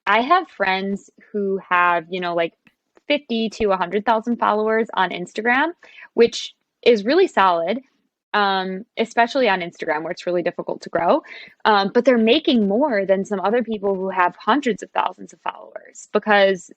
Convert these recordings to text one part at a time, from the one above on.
I have friends who have, like 50 to 100,000 followers on Instagram, which is really solid, especially on Instagram where it's really difficult to grow. But they're making more than some other people who have hundreds of thousands of followers because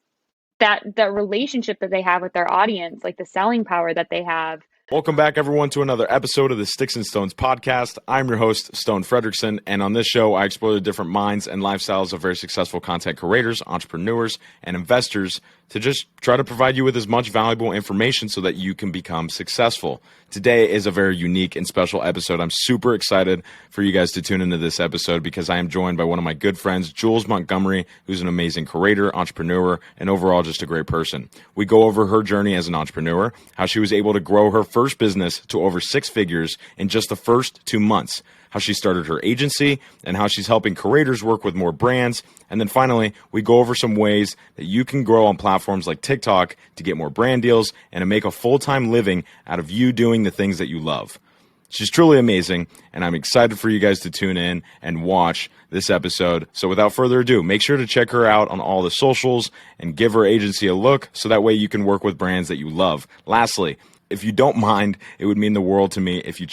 that relationship that they have with their audience, like the selling power that they have. Welcome back, everyone, to another episode of the Sticks and Stones podcast. I'm your host, Stone Fredrickson, and on this show, I explore the different minds and lifestyles of very successful content creators, entrepreneurs, and investors to just try to provide you with as much valuable information so that you can become successful. Today is a very unique and special episode. I'm super excited for you guys to tune into this episode because I am joined by one of my good friends, Jules Montgomery, who's an amazing creator, entrepreneur, and overall just a great person. We go over her journey as an entrepreneur, how she was able to grow her first business to over 6 figures in just the first 2 months, how she started her agency, and how she's helping creators work with more brands. And then finally, we go over some ways that you can grow on platforms like TikTok to get more brand deals and to make a full-time living out of you doing the things that you love. She's truly amazing, and I'm excited for you guys to tune in and watch this episode. So without further ado, make sure to check her out on all the socials and give her agency a look so that way you can work with brands that you love. Lastly, if you don't mind, it would mean the world to me if you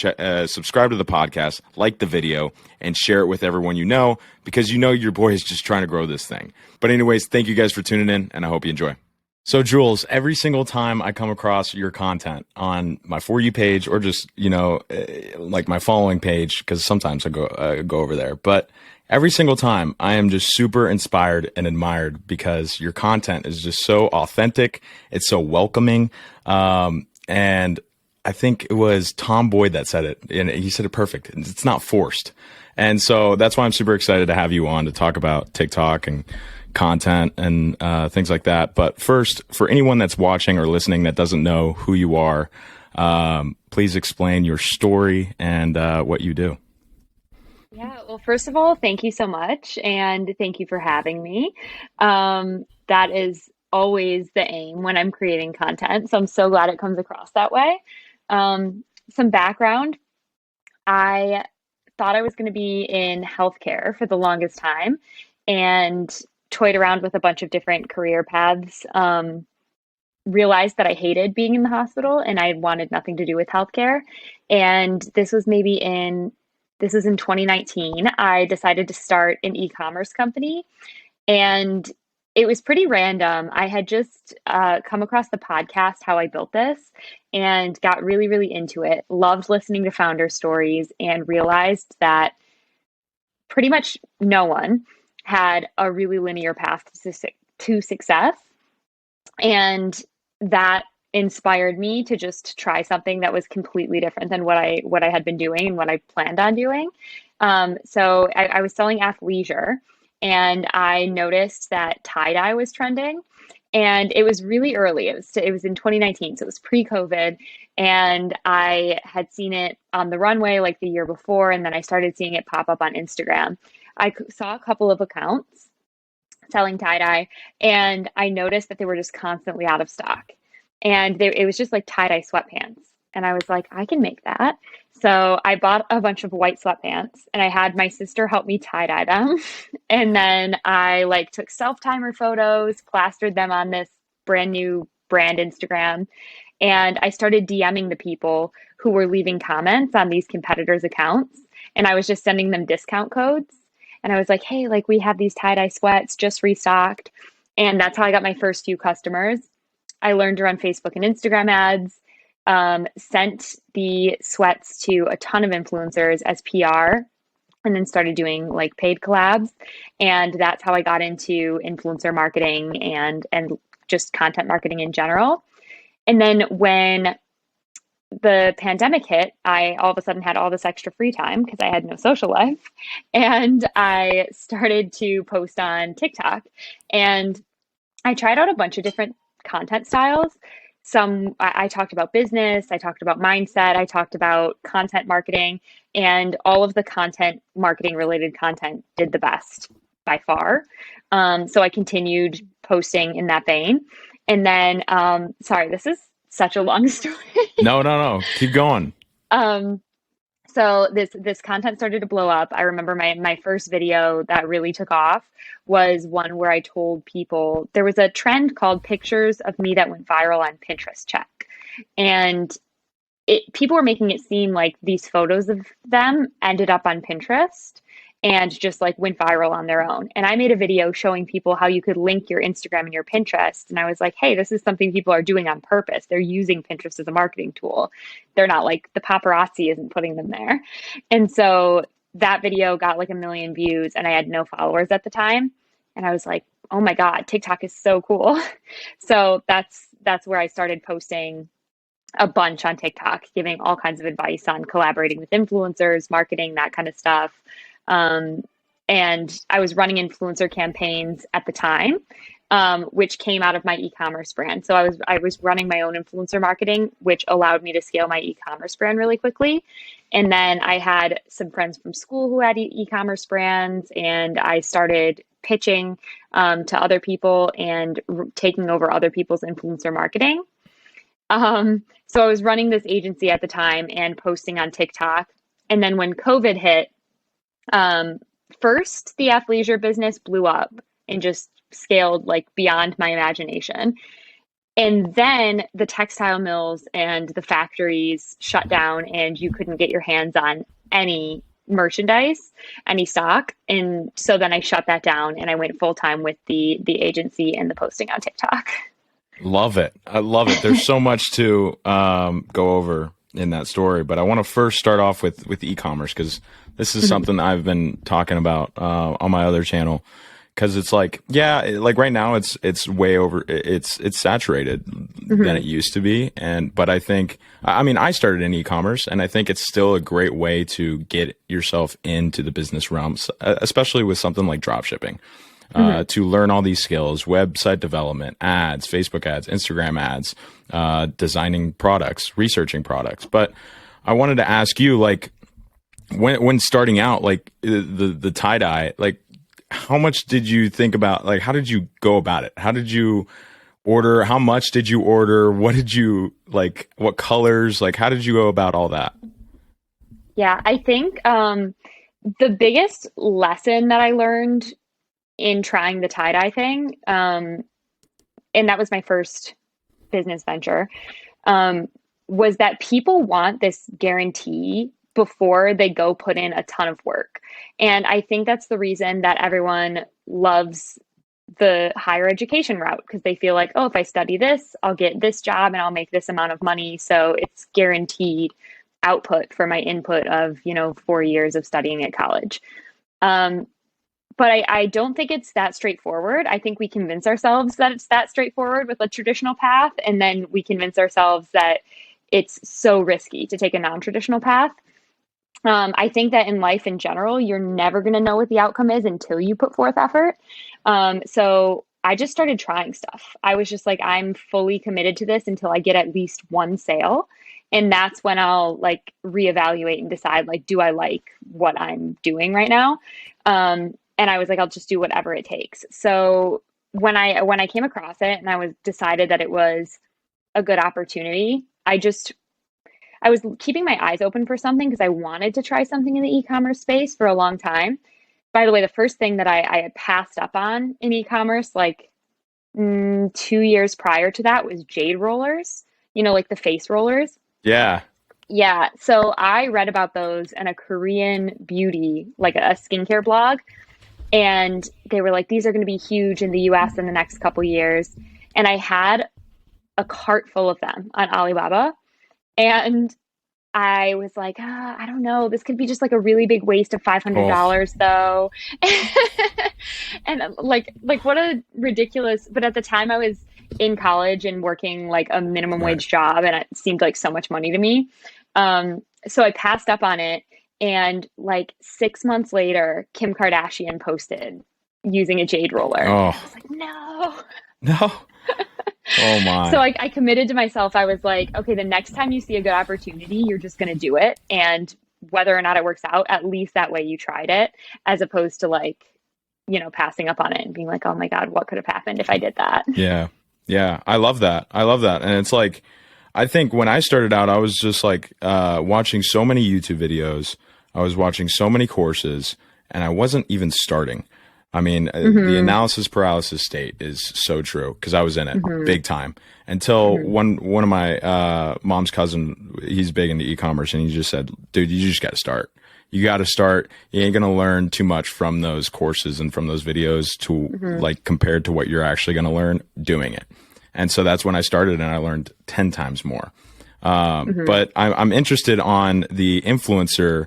subscribe to the podcast, like the video, and share it with everyone you know, because you know your boy is just trying to grow this thing. But anyways, thank you guys for tuning in, and I hope you enjoy. So Jules, every single time I come across your content on my For You page or just, like my following page, because sometimes I go over there, but every single time I am just super inspired and admired because your content is just so authentic. It's so welcoming. And I think it was Tom Boyd that said it, and he said it perfect. It's not forced. And so that's why I'm super excited to have you on to talk about TikTok and content and things like that. But first, for anyone that's watching or listening that doesn't know who you are, please explain your story and what you do. Yeah, well, first of all, thank you so much, and thank you for having me. That is always the aim when I'm creating content, so I'm so glad it comes across that way. Some background, I thought I was going to be in healthcare for the longest time and toyed around with a bunch of different career paths. Realized that I hated being in the hospital and I wanted nothing to do with healthcare. And this was in 2019. I decided to start an e-commerce company, and it was pretty random. I had just come across the podcast, How I Built This, and got really, really into it. Loved listening to founder stories and realized that pretty much no one had a really linear path to success. And that inspired me to just try something that was completely different than what I had been doing and what I planned on doing. So I was selling athleisure, and I noticed that tie-dye was trending, and it was really early. It was in 2019, so it was pre-COVID, and I had seen it on the runway like the year before, and then I started seeing it pop up on Instagram. I saw a couple of accounts selling tie-dye, and I noticed that they were just constantly out of stock. And it was just like tie-dye sweatpants. And I was like, I can make that. So I bought a bunch of white sweatpants, and I had my sister help me tie-dye them. And then I took self-timer photos, plastered them on this brand new brand Instagram. And I started DMing the people who were leaving comments on these competitors' accounts. And I was just sending them discount codes. And I was like, hey, we have these tie-dye sweats just restocked. And that's how I got my first few customers. I learned to run Facebook and Instagram ads, sent the sweats to a ton of influencers as PR, and then started doing paid collabs. And that's how I got into influencer marketing and just content marketing in general. And then when the pandemic hit, I all of a sudden had all this extra free time because I had no social life. And I started to post on TikTok. And I tried out a bunch of different content styles. I talked about business, I talked about mindset, I talked about content marketing, and all of the content marketing related content did the best by far. So I continued posting in that vein. And then, sorry, this is such a long story. No. Keep going. So So this content started to blow up. I remember my first video that really took off was one where I told people there was a trend called pictures of me that went viral on Pinterest check. And people were making it seem like these photos of them ended up on Pinterest and just like went viral on their own. And I made a video showing people how you could link your Instagram and your Pinterest. And I was like, hey, this is something people are doing on purpose. They're using Pinterest as a marketing tool. They're not like the paparazzi isn't putting them there. And so that video got like 1 million views and I had no followers at the time. And I was like, oh my God, TikTok is so cool. So that's where I started posting a bunch on TikTok, giving all kinds of advice on collaborating with influencers, marketing, that kind of stuff. And I was running influencer campaigns at the time, which came out of my e-commerce brand. So I was running my own influencer marketing, which allowed me to scale my e-commerce brand really quickly. And then I had some friends from school who had e-commerce brands, and I started pitching to other people and taking over other people's influencer marketing. So I was running this agency at the time and posting on TikTok. And then when COVID hit, first the athleisure business blew up and just scaled like beyond my imagination. And then the textile mills and the factories shut down and you couldn't get your hands on any merchandise, any stock. And so then I shut that down and I went full time with the agency and the posting on TikTok. Love it. I love it. There's so much to go over in that story, but I want to first start off with e-commerce because this is something I've been talking about on my other channel. Because it's like, yeah, like right now it's way over, it's saturated than it used to be. But I think, I mean, I started in e-commerce and I think it's still a great way to get yourself into the business realms, especially with something like drop shipping. To learn all these skills, website development, ads, Facebook ads, Instagram ads, designing products, researching products. But I wanted to ask you, like, when starting out, like the tie-dye, like, how much did you think about, like, how did you go about it? How did you order? How much did you order? What did you, like, what colors? Like, how did you go about all that? Yeah, I think the biggest lesson that I learned in trying the tie-dye thing, and that was my first business venture, was that people want this guarantee before they go put in a ton of work. And I think that's the reason that everyone loves the higher education route, because they feel like, oh, if I study this, I'll get this job and I'll make this amount of money. So it's guaranteed output for my input of, 4 years of studying at college. But I don't think it's that straightforward. I think we convince ourselves that it's that straightforward with a traditional path, and then we convince ourselves that it's so risky to take a non-traditional path. I think that in life in general, you're never going to know what the outcome is until you put forth effort. So I just started trying stuff. I was just like, I'm fully committed to this until I get at least one sale. And that's when I'll like reevaluate and decide, like, do I like what I'm doing right now? And I was like, I'll just do whatever it takes. So when I came across it and I was decided that it was a good opportunity, I was keeping my eyes open for something because I wanted to try something in the e-commerce space for a long time. By the way, the first thing that I had passed up on in e-commerce, like 2 years prior to that, was jade rollers, like the face rollers. Yeah. Yeah. So I read about those in a Korean beauty, like a skincare blog. And they were like, these are going to be huge in the US in the next couple years. And I had a cart full of them on Alibaba. And I was like, I don't know, this could be just like a really big waste of $500 though. And like what a ridiculous, but at the time I was in college and working like a minimum wage job and it seemed like so much money to me. So I passed up on it. And like 6 months later, Kim Kardashian posted using a jade roller. Oh. I was like, no. Oh my. So I committed to myself. I was like, okay, the next time you see a good opportunity, you're just going to do it. And whether or not it works out, at least that way you tried it, as opposed to like, passing up on it and being like, oh my God, what could have happened if I did that? Yeah. Yeah. I love that. And it's like, I think when I started out, I was just like watching so many YouTube videos. I was watching so many courses, and I wasn't even starting. I mean, the Mm-hmm. analysis paralysis state is so true because I was in it Mm-hmm. big time until Mm-hmm. one of my mom's cousin, he's big into e-commerce, and he just said, "Dude, you just got to start. You got to start. You ain't gonna learn too much from those courses and from those videos to Mm-hmm. like compared to what you're actually gonna learn doing it." And so that's when I started, and I learned 10 times more. Mm-hmm. But I'm interested on the influencer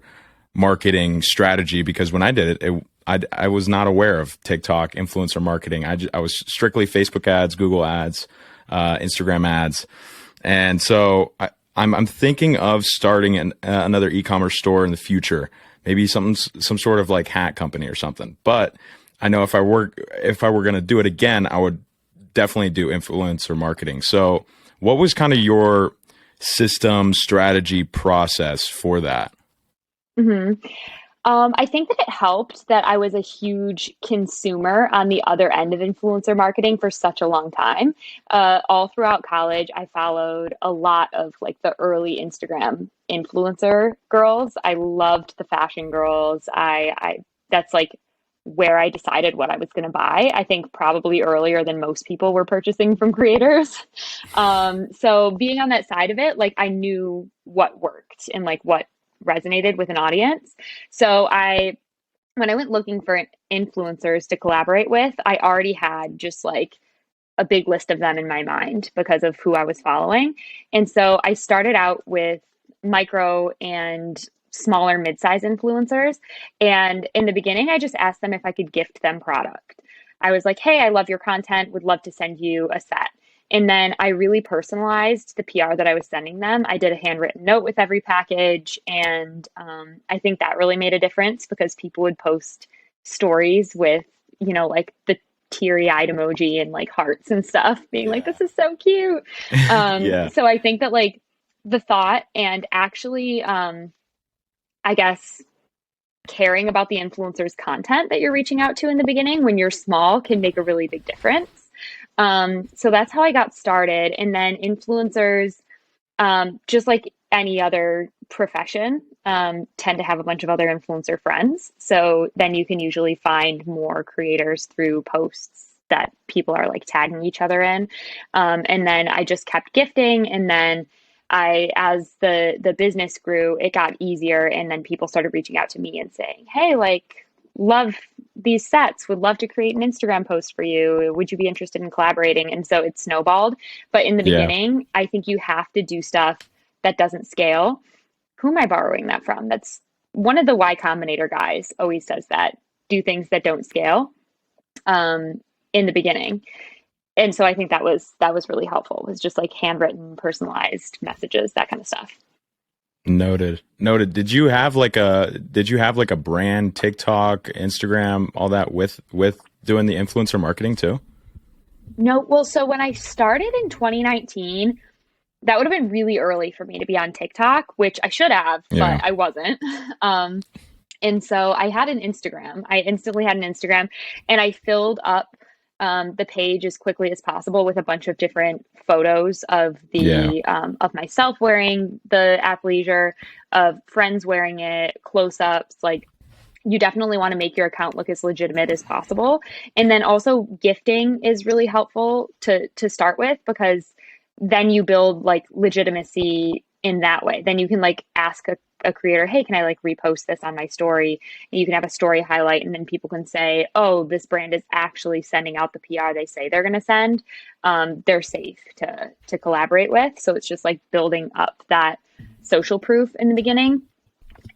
marketing strategy because when I did it, I was not aware of TikTok influencer marketing. I was strictly Facebook ads, Google ads, Instagram ads, and so I'm thinking of starting another e-commerce store in the future, maybe some sort of like hat company or something. But I know if I were going to do it again, I would definitely do influencer marketing. So, what was kind of your system strategy process for that? Mm-hmm. I think that it helped that I was a huge consumer on the other end of influencer marketing for such a long time. All throughout college, I followed a lot of like the early Instagram influencer girls. I loved the fashion girls. I that's like where I decided what I was going to buy. I think probably earlier than most people were purchasing from creators. So being on that side of it, like I knew what worked and like what resonated with an audience. So when I went looking for influencers to collaborate with, I already had just like a big list of them in my mind because of who I was following. And so I started out with micro and smaller mid-size influencers. And in the beginning, I just asked them if I could gift them product. I was like, hey, I love your content, would love to send you a set. And then I really personalized the PR that I was sending them. I did a handwritten note with every package. And I think that really made a difference because people would post stories with, like the teary eyed emoji and like hearts and stuff, being like, Yeah. this is so cute. Yeah. So I think that like the thought and actually, I guess, caring about the influencer's content that you're reaching out to in the beginning when you're small can make a really big difference. So that's how I got started. And then influencers, just like any other profession, tend to have a bunch of other influencer friends. So then you can usually find more creators through posts that people are like tagging each other in. And then I just kept gifting. And then as the business grew, it got easier. And then people started reaching out to me and saying, hey, like, love these sets, would love to create an Instagram post for you. Would you be interested in collaborating? And so it snowballed. But in the Yeah. beginning, I think you have to do stuff that doesn't scale. Who am I borrowing that from? That's one of the Y Combinator guys always says that. Do things that don't scale in the beginning. And so I think that was really helpful. It was just like handwritten, personalized messages, that kind of stuff. Noted. Noted. Did you have like a brand TikTok, Instagram, all that with doing the influencer marketing too? No, well, so when I started in 2019, that would have been really early for me to be on TikTok, which I should have, Yeah. but I wasn't. Um, and so I had an Instagram. I instantly had an Instagram, and I filled up the page as quickly as possible with a bunch of different photos of Yeah. the of myself wearing the athleisure, of friends wearing it, close-ups. Like you definitely want to make your account look as legitimate as possible. And then also gifting is really helpful to start with because then you build like legitimacy in that way. Then you can like ask a creator, hey, can I like repost this on my story? And you can have a story highlight and then people can say, oh, this brand is actually sending out the PR they say they're going to send. They're safe to collaborate with. So it's just like building up that social proof in the beginning.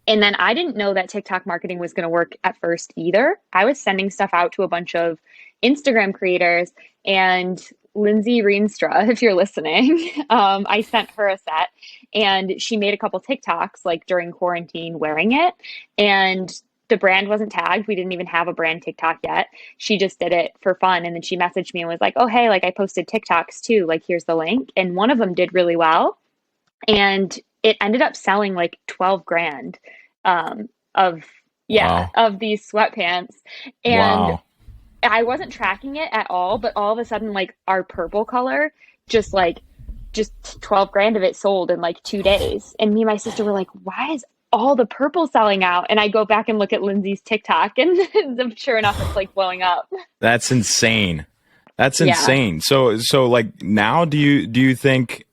And then I didn't know that TikTok marketing was going to work at first either. I was sending stuff out to a bunch of Instagram creators, and Lindsay Reenstra, if you're listening, I sent her a set and she made a couple TikToks like during quarantine wearing it. And the brand wasn't tagged. We didn't even have a brand TikTok yet. She just did it for fun. And then she messaged me and was like, oh, hey, like I posted TikToks too. Like, here's the link. And one of them did really well. And it ended up selling like 12 grand of yeah, Wow. of these sweatpants. And Wow. I wasn't tracking it at all, but all of a sudden like our purple color just like just 12 grand of it sold in like 2 days. And me and my sister were like, why is all the purple selling out? And I go back and look at Lindsay's TikTok, and sure enough, it's like blowing up. That's insane. That's Yeah. insane. So like now, do you think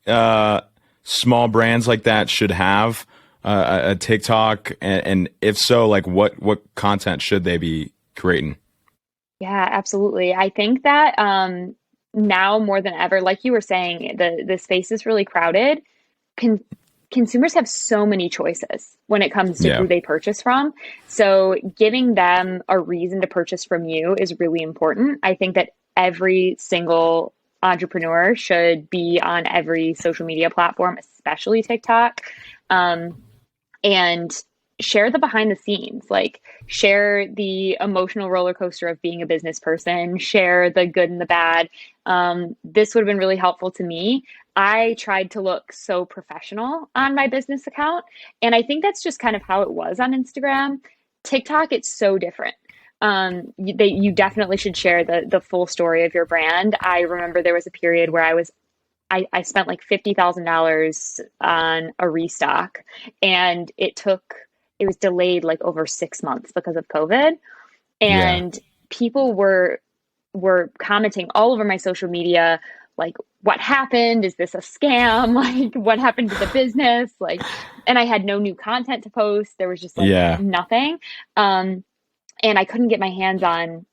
small brands like that should have a TikTok, and if so, like what content should they be creating? Yeah, absolutely. I think that now more than ever, like you were saying, the space is really crowded. Con Consumers have so many choices when it comes to Yeah, who they purchase from. So giving them a reason to purchase from you is really important. I think that every single entrepreneur should be on every social media platform, especially TikTok. Um, and share the behind the scenes, like share the emotional roller coaster of being a business person, share the good and the bad. This would have been really helpful to me. I tried to look so professional on my business account, and I think that's just kind of how it was on Instagram. TikTok, it's so different. You definitely should share the full story of your brand. I remember there was a period where I spent like $50,000 on a restock, and it was delayed like over 6 months because of COVID. yeah, And people were commenting all over my social media, like, what happened? Is this a scam? Like, what happened to the business? Like, and I had no new content to post. There was just like yeah. nothing. Um, and I couldn't get my hands on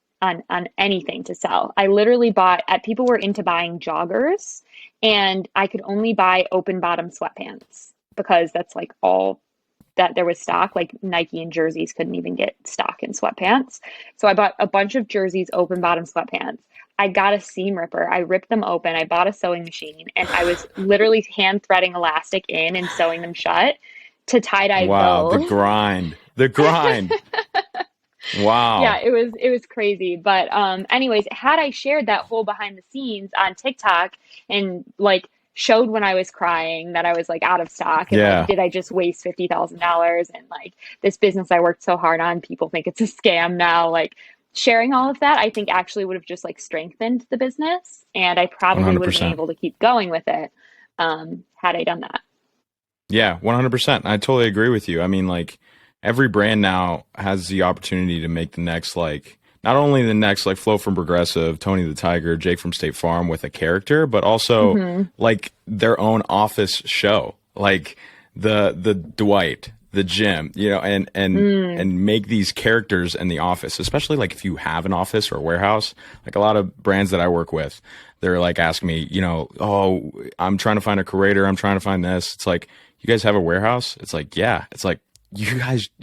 anything to sell. I literally bought at people were into buying joggers, and I could only buy open bottom sweatpants because that's like all that there was stock. Like Nike and jerseys couldn't even get stock in sweatpants. So I bought a bunch of jerseys, open bottom sweatpants. I got a seam ripper. I ripped them open. I bought a sewing machine, and I was literally hand threading elastic in and sewing them shut to tie-dye Wow, the bow. grind, the grind. Yeah, Wow. it was crazy. But anyways, had I shared that whole behind the scenes on TikTok and like showed when I was crying that I was like out of stock, and like Yeah, did I just waste $50,000, and like this business I worked so hard on, people think it's a scam now, like sharing all of that, I think actually would have just like strengthened the business, and I probably would have been 100%. able to keep going with it had I done that. Yeah, 100%. I totally agree with you. I mean, like every brand now has the opportunity to make the next, like, not only the next like Flo from Progressive, Tony the Tiger, Jake from State Farm with a character, but also Hmm. like their own office show, like the Dwight, the Jim, Mm. and make these characters in the office, especially like if you have an office or a warehouse. Like a lot of brands that I work with, they're like asking me, oh, I'm trying to find a curator, I'm trying to find this. It's like, you guys have a warehouse? It's like, yeah. It's like you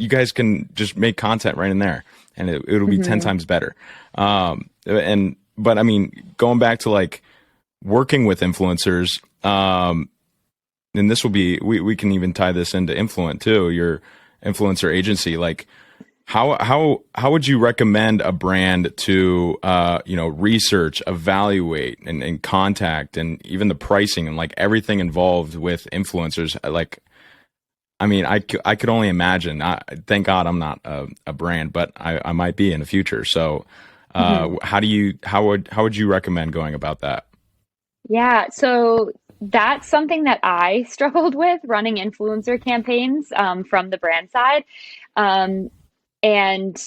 guys can just make content right in there, and it'll be 10 Hmm. times better. And but I mean, going back to like working with influencers, and this will be we can even tie this into Influent too, your influencer agency. Like how would you recommend a brand to research, evaluate, and contact, and even the pricing and like everything involved with influencers? Like, I mean, I could only imagine. Thank God I'm not a brand, but I might be in the future. So, Hmm. how would you recommend going about that? Yeah, so that's something that I struggled with running influencer campaigns from the brand side. Um, and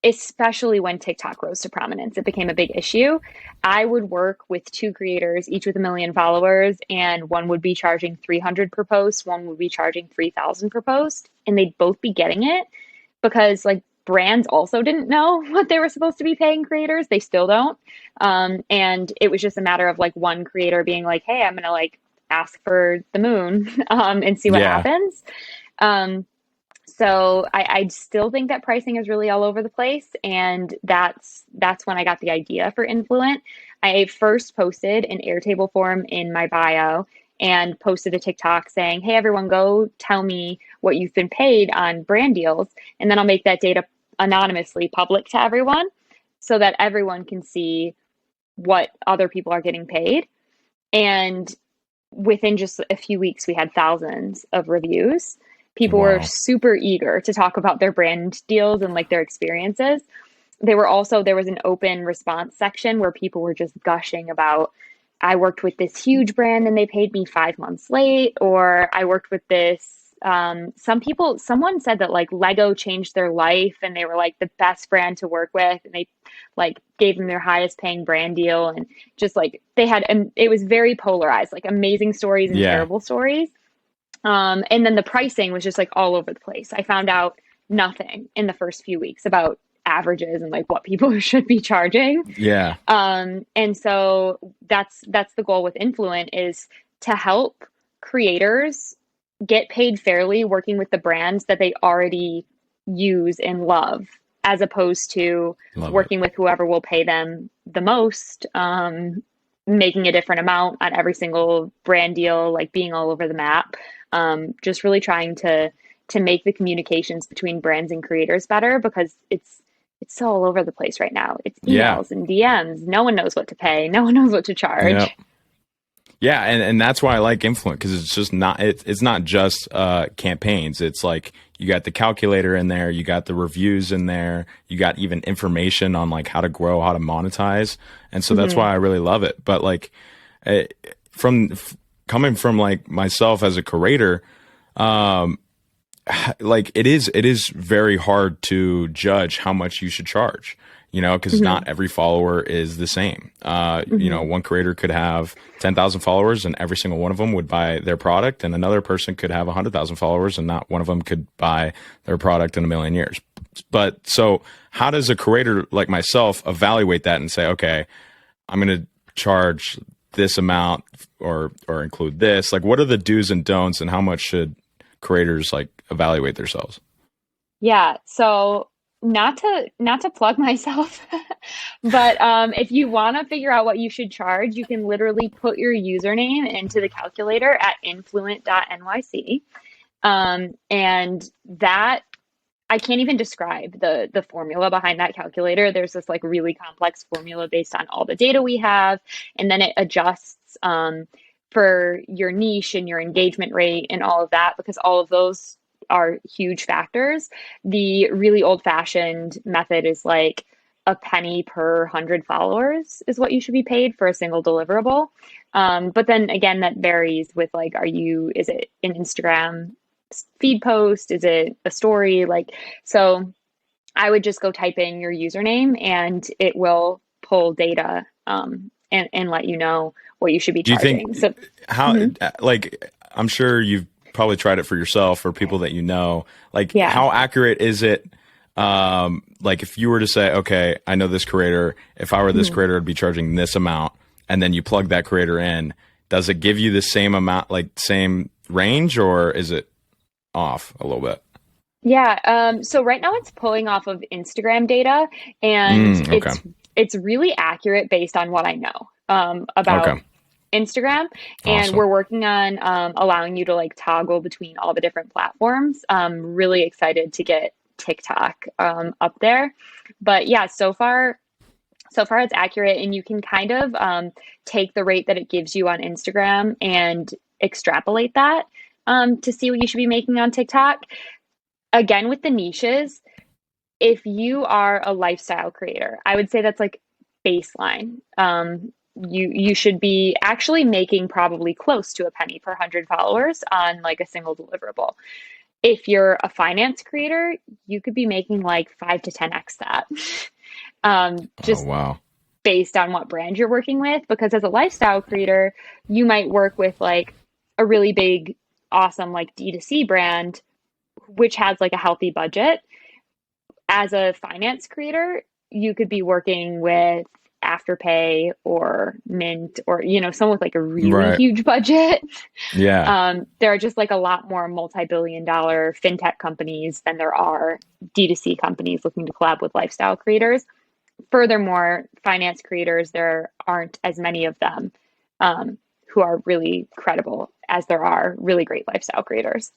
especially when TikTok rose to prominence, it became a big issue. I would work with two creators, each with 1 million followers, and one would be charging 300 per post, one would be charging 3,000 per post, and they'd both be getting it because like brands also didn't know what they were supposed to be paying creators. They still don't. And it was just a matter of like one creator being like, hey, I'm gonna like ask for the moon and see what Yeah, happens. Um, so I still think that pricing is really all over the place, and that's when I got the idea for Influent. I first posted an Airtable form in my bio and posted a TikTok saying, "Hey everyone, go tell me what you've been paid on brand deals, and then I'll make that data anonymously public to everyone, so that everyone can see what other people are getting paid." And within just a few weeks, we had thousands of reviews. People were wow, super eager to talk about their brand deals and like their experiences. There was an open response section where people were just gushing about I worked with this huge brand and they paid me 5 months late, or I worked with this. Someone said that like Lego changed their life and they were like the best brand to work with, and they like gave them their highest paying brand deal, and just like they had, and it was very polarized, like amazing stories and Yeah. terrible stories. And then the pricing was just like all over the place. I found out nothing in the first few weeks about averages and like what people should be charging. Yeah. And so that's the goal with Influent, is to help creators get paid fairly working with the brands that they already use and love, as opposed to Love it. working with whoever will pay them the most, making a different amount on every single brand deal, like being all over the map. Just really trying to make the communications between brands and creators better, because it's so all over the place right now. It's Yeah. emails and DMs. No one knows what to pay. No one knows what to Yeah. charge. Yeah, and that's why I like Influent, because it's just not it's not just campaigns. It's like you got the calculator in there, you got the reviews in there, you got even information on like how to grow, how to monetize, and so that's why I really love it. But like from coming from like myself as a creator, like it is very hard to judge how much you should charge, because not every follower is the same. One creator could have 10,000 followers and every single one of them would buy their product, and another person could have 100,000 followers and not one of them could buy their product in a million years. But so how does a creator like myself evaluate that and say, okay, I'm going to charge this amount or include this? Like, what are the do's and don'ts, and how much should creators like evaluate themselves? Yeah. So not to plug myself, but if you want to figure out what you should charge, you can literally put your username into the calculator at influent.nyc. And that, I can't even describe the formula behind that calculator. There's this like really complex formula based on all the data we have, and then it adjusts for your niche and your engagement rate and all of that, because all of those are huge factors. The really old-fashioned method is like a penny per 100 followers is what you should be paid for a single deliverable. But then again, that varies with like, is it an Instagram feed post? Is it a story? Like, so I would just go type in your username and it will pull data, and let you know what you should be Do you charging. think So, how like I'm sure you've probably tried it for yourself or people that like yeah. how accurate is it? Like if you were to say, okay, I know this creator, if I were this creator, I'd be charging this amount, and then you plug that creator in, does it give you the same amount, like same range, or is it off a little bit? Yeah. So right now it's pulling off of Instagram data, and Okay. it's really accurate based on what I know about Okay. Instagram. And Awesome. we're working on allowing you to like toggle between all the different platforms. Really excited to get TikTok up there. But yeah, so far it's accurate, and you can kind of take the rate that it gives you on Instagram and extrapolate that to see what you should be making on TikTok. Again, with the niches, if you are a lifestyle creator, I would say that's like baseline. You should be actually making probably close to a penny per 100 followers on like a single deliverable. If you're a finance creator, you could be making like 5 to 10x that. Oh Just wow. based on what brand you're working with, because as a lifestyle creator, you might work with like a really big, awesome like D2C brand, which has like a healthy budget. As a finance creator, you could be working with Afterpay or Mint, or someone with like a really Right. huge budget. Yeah. There are just like a lot more multi-billion dollar fintech companies than there are D2C companies looking to collab with lifestyle creators. Furthermore, finance creators, there aren't as many of them who are really credible as there are really great lifestyle creators.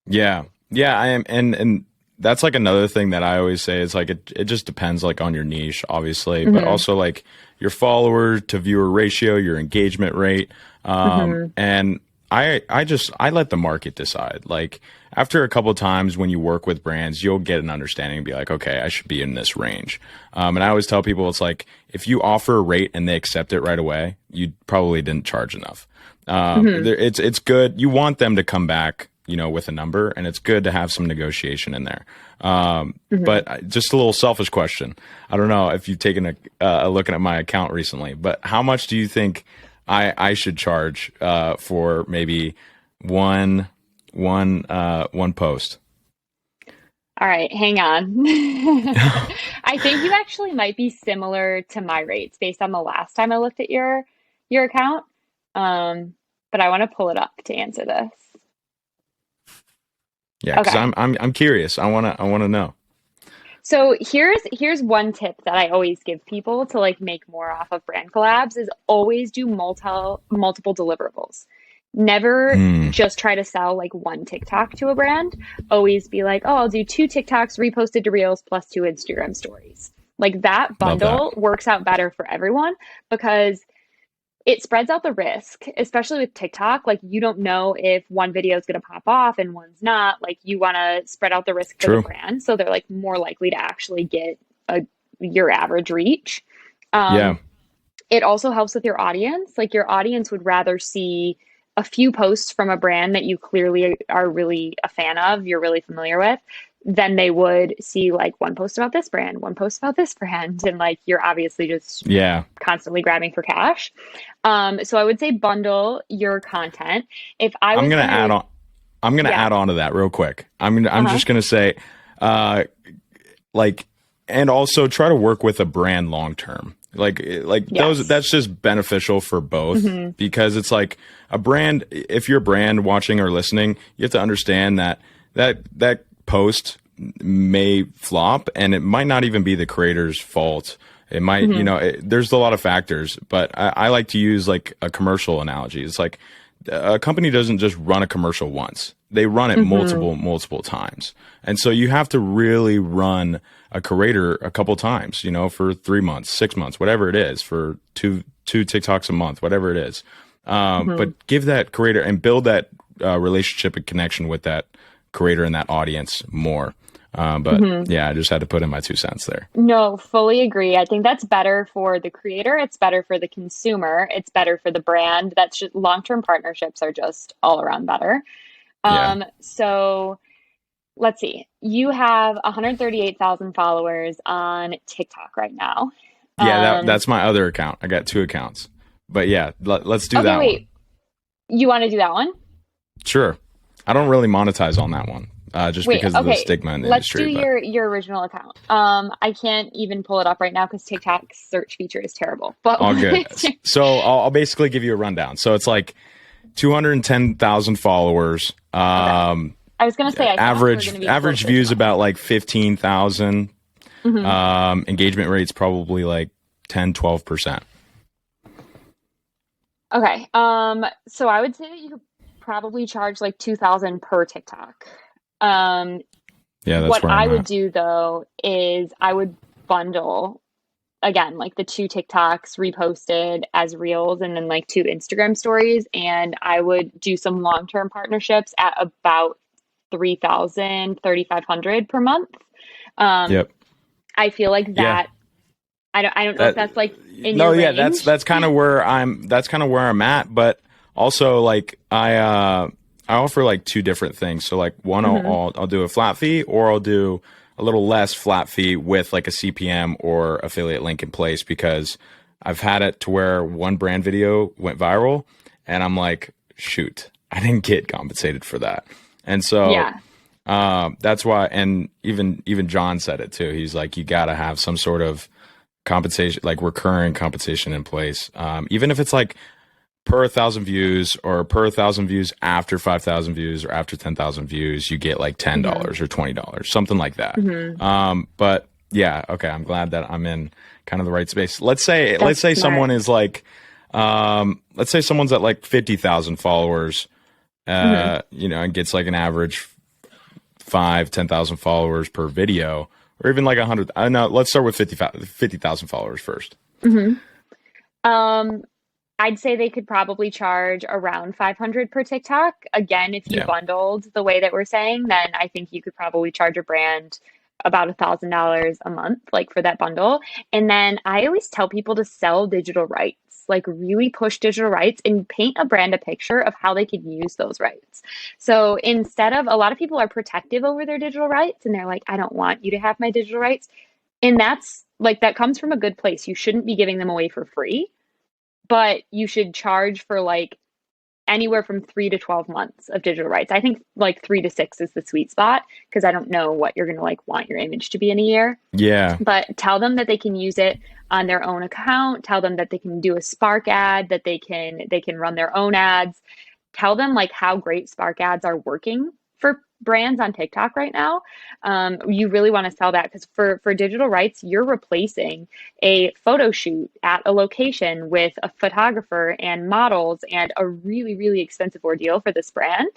Yeah. Yeah, I am, and that's like another thing that I always say is like it just depends like on your niche, obviously, but Mm-hmm. also like your follower to viewer ratio, your engagement rate. Mm-hmm. And I let the market decide. Like after a couple of times when you work with brands, you'll get an understanding and be like, okay, I should be in this range. And I always tell people, it's like, if you offer a rate and they accept it right away, you probably didn't charge enough. It's good. You want them to come back, with a number, and it's good to have some negotiation in there. But just a little selfish question. I don't know if you've taken a look at my account recently, but how much do you think I should charge for maybe one post? All right, hang on. I think you actually might be similar to my rates based on the last time I looked at your account. But I want to pull it up to answer this. Yeah, because Okay. I'm curious. I wanna know. So here's one tip that I always give people to like make more off of brand collabs is always do multiple deliverables. Never just try to sell like one TikTok to a brand. Always be like, oh, I'll do 2 TikToks reposted to Reels plus 2 Instagram stories. Like that Love that. bundle works out better for everyone because it spreads out the risk, especially with TikTok. Like you don't know if one video is going to pop off and one's not. Like you want to spread out the risk for True. the brand, so they're like more likely to actually get your average reach. Yeah. It also helps with your audience. Like your audience would rather see a few posts from a brand that you clearly are really a fan of, you're really familiar with, than they would see like one post about this brand, one post about this brand, and like you're obviously just constantly grabbing for cash. So I would say bundle your content. If I was I'm gonna add on to that real quick. I'm just gonna say, and also try to work with a brand long term. That's just beneficial for both because it's like a brand. If you're a brand watching or listening, you have to understand that post may flop and it might not even be the creator's fault. It might, there's a lot of factors, but I like to use like a commercial analogy. It's like a company doesn't just run a commercial once. They run it multiple times. And so you have to really run a creator a couple times, for 3 months, 6 months, whatever it is, for two TikToks a month, whatever it is. But give that creator and build that relationship and connection with that creator and that audience more. I just had to put in my 2 cents there. No, fully agree. I think that's better for the creator. It's better for the consumer. It's better for the brand. That's just long-term partnerships are just all around better. So let's see. You have 138,000 followers on TikTok right now. Yeah, that's my other account. I got 2 accounts. But yeah, let's do that one. You want to do that one? Sure. I don't really monetize on that one. Because of the stigma in the industry. Let's do your original account. I can't even pull it up right now because TikTok's search feature is terrible. But all good. So I'll basically give you a rundown. So it's like 210,000 followers. I was going to say average views about like 15,000. Engagement rates probably like 10-12%. Okay. So I would say that you could probably charge like 2,000 per TikTok. That's what where I I'm would at. do though is I would bundle again like the 2 TikToks reposted as reels and then like 2 Instagram stories, and I would do some long-term partnerships at about 3,500 per month. I feel like that. I don't know if that's like in your range. That's kind of where I'm at, but also like I offer like 2 different things. So like one, I'll do a flat fee, or I'll do a little less flat fee with like a CPM or affiliate link in place, because I've had it to where one brand video went viral and I'm like, shoot, I didn't get compensated for that. And so that's why, and even John said it too. He's like, you got to have some sort of compensation, like recurring compensation in place. Even if it's like per 1,000 views or per 1,000 views after 5,000 views or after 10,000 views, you get like $10 or $20, something like that. But yeah, okay. I'm glad that I'm in kind of the right space. Let's say smart. Someone is like, let's say someone's at like 50,000 followers, and gets like an average 10,000 followers per video, or even like 100. No, let's start with 50,000 followers first. I'd say they could probably charge around 500 per TikTok. Again, if you Yeah. bundled the way that we're saying, then I think you could probably charge a brand about $1,000 a month, like for that bundle. And then I always tell people to sell digital rights, like really push digital rights and paint a brand a picture of how they could use those rights. So instead of a lot of people are protective over their digital rights and they're like, I don't want you to have my digital rights. And that's like, that comes from a good place. You shouldn't be giving them away for free, but you should charge for like anywhere from 3 to 12 months of digital rights. I think like 3 to 6 is the sweet spot because I don't know what you're going to like want your image to be in a year. Yeah. But tell them that they can use it on their own account. Tell them that they can do a Spark ad, that they can run their own ads. Tell them like how great Spark ads are working for brands on TikTok right now. You really want to sell that because for digital rights, you're replacing a photo shoot at a location with a photographer and models and a really, really expensive ordeal for this brand.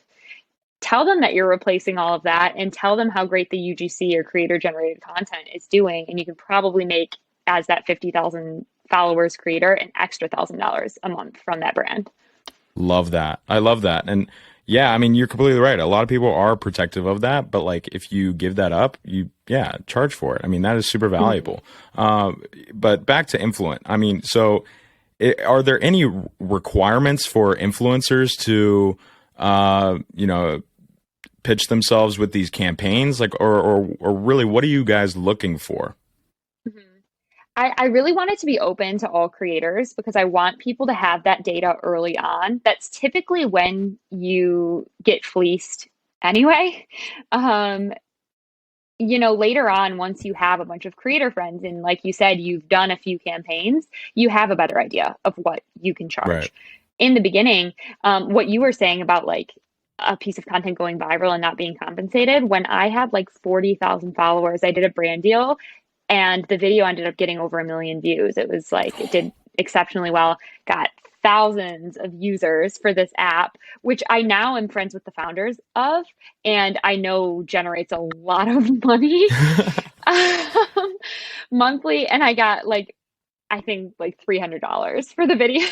Tell them that you're replacing all of that and tell them how great the UGC or creator generated content is doing. And you can probably make, as that 50,000 followers creator, an extra $1,000 a month from that brand. Love that. I love that. And yeah, I mean, you're completely right. A lot of people are protective of that, but like if you give that up, yeah, charge for it. I mean, that is super valuable. But back to influence. I mean, so are there any requirements for influencers to, pitch themselves with these campaigns? Like, or really, what are you guys looking for? Mhm. I really want it to be open to all creators because I want people to have that data early on. That's typically when you get fleeced anyway. Um, later on, once you have a bunch of creator friends and like you said, you've done a few campaigns, you have a better idea of what you can Right. charge. In the beginning, what you were saying about like a piece of content going viral and not being compensated, when I had like 40,000 followers, I did a brand deal and the video ended up getting over 1 million views. It was like, it did exceptionally well, got thousands of users for this app, which I now am friends with the founders of, and I know generates a lot of money um, monthly. And I got like, I think like $300 for the video.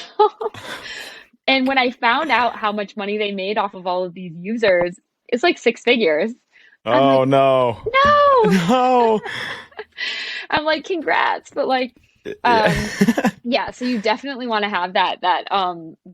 And when I found out how much money they made off of all of these users, it's like 6 figures. I'm Oh like, no. no. No. I'm like, congrats. But like, Yeah. yeah, so you definitely want to have that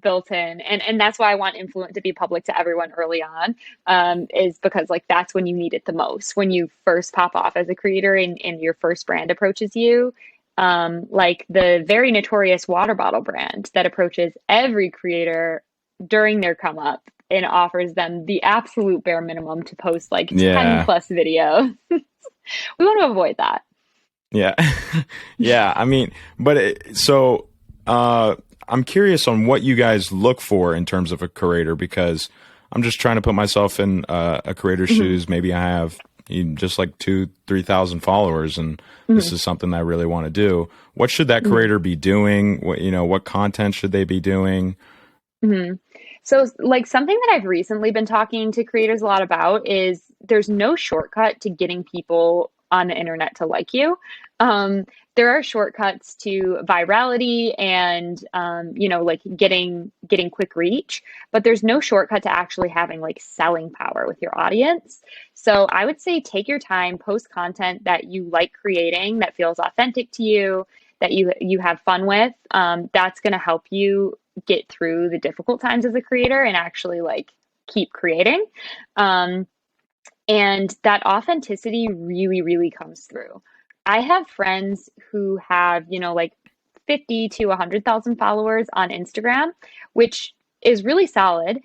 built in. And that's why I want Influent to be public to everyone early on, is because like that's when you need it the most. When you first pop off as a creator and your first brand approaches you. Like the very notorious water bottle brand that approaches every creator during their come up and offers them the absolute bare minimum to post like 10 Yeah. plus videos. We want to avoid that. Yeah. Yeah. I mean, but I'm curious on what you guys look for in terms of a creator because I'm just trying to put myself in a creator's Mhm, shoes. Maybe I have just like 3,000 followers and this mhm, is something that I really want to do. What should that mhm, creator be doing? What content should they be doing? mhm. So, like something that I've recently been talking to creators a lot about is there's no shortcut to getting people on the internet to like you. Um, there are shortcuts to virality and like getting quick reach, but there's no shortcut to actually having like selling power with your audience. So I would say take your time, post content that you like creating, that feels authentic to you, that you have fun with. That's going to help you get through the difficult times as a creator and actually like keep creating. Um, and that authenticity really, really comes through. I have friends who have, like 50 to 100,000 followers on Instagram, which is really solid,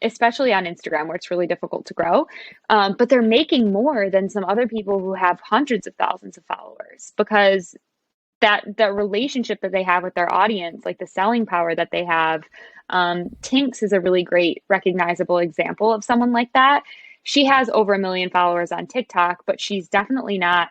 especially on Instagram where it's really difficult to grow. But they're making more than some other people who have hundreds of thousands of followers because that relationship that they have with their audience, like the selling power that they have. Tinks is a really great recognizable example of someone like that. She has over 1 million followers on TikTok, but she's definitely not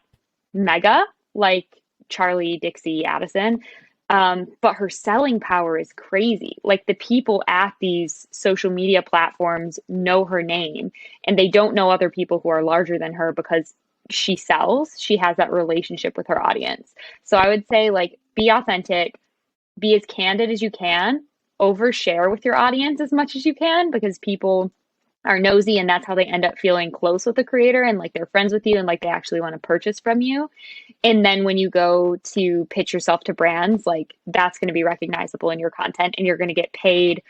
mega like Charlie Dixie Addison. But her selling power is crazy. Like the people at these social media platforms know her name and they don't know other people who are larger than her because she sells. She has that relationship with her audience. So I would say like be authentic, be as candid as you can, overshare with your audience as much as you can, because people are nosy and that's how they end up feeling close with the creator and like they're friends with you and like they actually want to purchase from you. And then when you go to pitch yourself to brands, like that's going to be recognizable in your content and you're going to get paid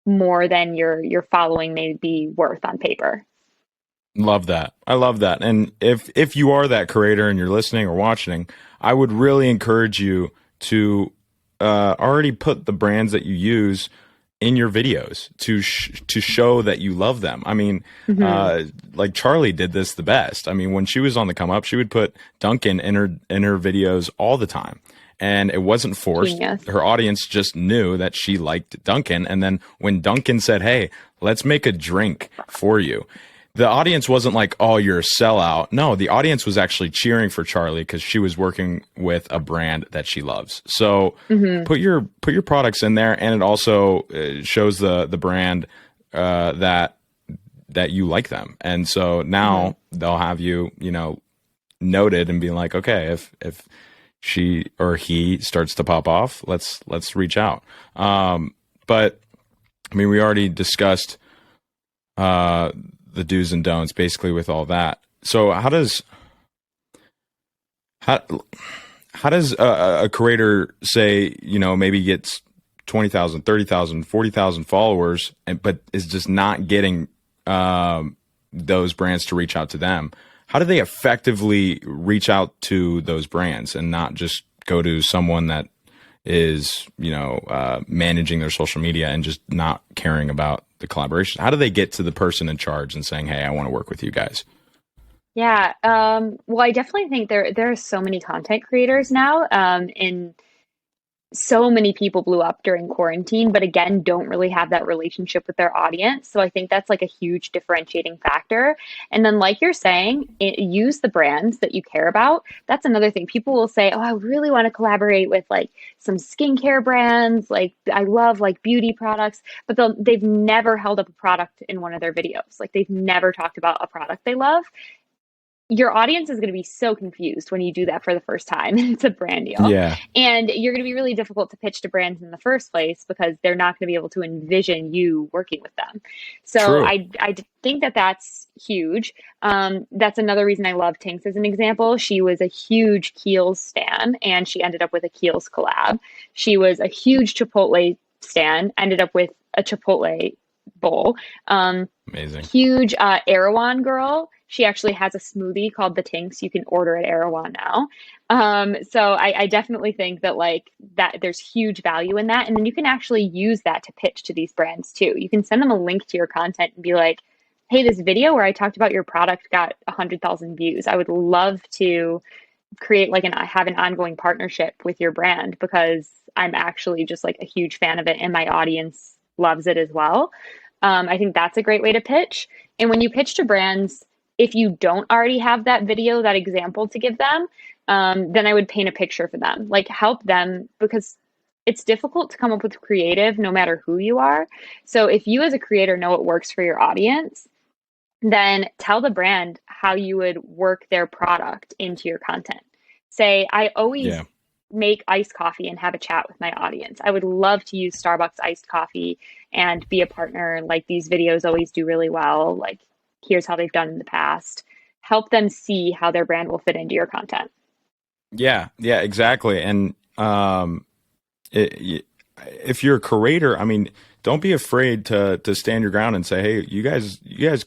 more than your following may be worth on paper. Love that. I love that. And if you are that creator and you're listening or watching, I would really encourage you to already put the brands that you use in your videos to show that you love them. I mean, like Charlie did this the best. I mean, when she was on the come up, she would put Dunkin' in her videos all the time. And it wasn't forced. Genius. Her audience just knew that she liked Dunkin'. And then when Dunkin' said, hey, let's make a drink for you, the audience wasn't like, oh, you're a sellout. No, the audience was actually cheering for Charlie because she was working with a brand that she loves. So put your products in there, and it also shows the brand that you like them. And so now they'll have you, noted and be like, okay, if she or he starts to pop off, let's reach out. But I mean, we already discussed the do's and don'ts basically with all that. So how does a creator say, maybe gets 20,000, 30,000, 40,000 followers, but is just not getting those brands to reach out to them? How do they effectively reach out to those brands and not just go to someone that is, managing their social media and just not caring about the collaboration? How do they get to the person in charge and saying, hey, I want to work with you guys? Yeah. Well, I definitely think there are so many content creators now, and so many people blew up during quarantine, but again, don't really have that relationship with their audience. So I think that's like a huge differentiating factor. And then, like you're saying, use the brands that you care about. That's another thing. People will say, oh, I really want to collaborate with like some skincare brands. Like I love like beauty products, but they've never held up a product in one of their videos. Like they've never talked about a product they love. Your audience is going to be so confused when you do that for the first time. It's a brand deal. Yeah. And you're going to be really difficult to pitch to brands in the first place because they're not going to be able to envision you working with them. So True. I think that that's huge. That's another reason I love Tinks as an example. She was a huge Kiehl's stan and she ended up with a Kiehl's collab. She was a huge Chipotle stan, ended up with a Chipotle bowl. Amazing. Huge Erewhon girl. She actually has a smoothie called the Tinks. You can order at Erewhon now. So I definitely think that like that there's huge value in that. And then you can actually use that to pitch to these brands too. You can send them a link to your content and be like, hey, this video where I talked about your product got 100,000 views. I would love to create like have an ongoing partnership with your brand because I'm actually just like a huge fan of it and my audience loves it as well. I think that's a great way to pitch. And when you pitch to brands, if you don't already have that video, that example to give them, then I would paint a picture for them, like help them because it's difficult to come up with creative no matter who you are. So if you as a creator know what works for your audience, then tell the brand how you would work their product into your content. Say, I always make iced coffee and have a chat with my audience. I would love to use Starbucks iced coffee and be a partner. Like these videos always do really well. Like, here's how they've done in the past. Help them see how their brand will fit into your content. Yeah, exactly. And if you're a creator, I mean, don't be afraid to stand your ground and say, hey, you guys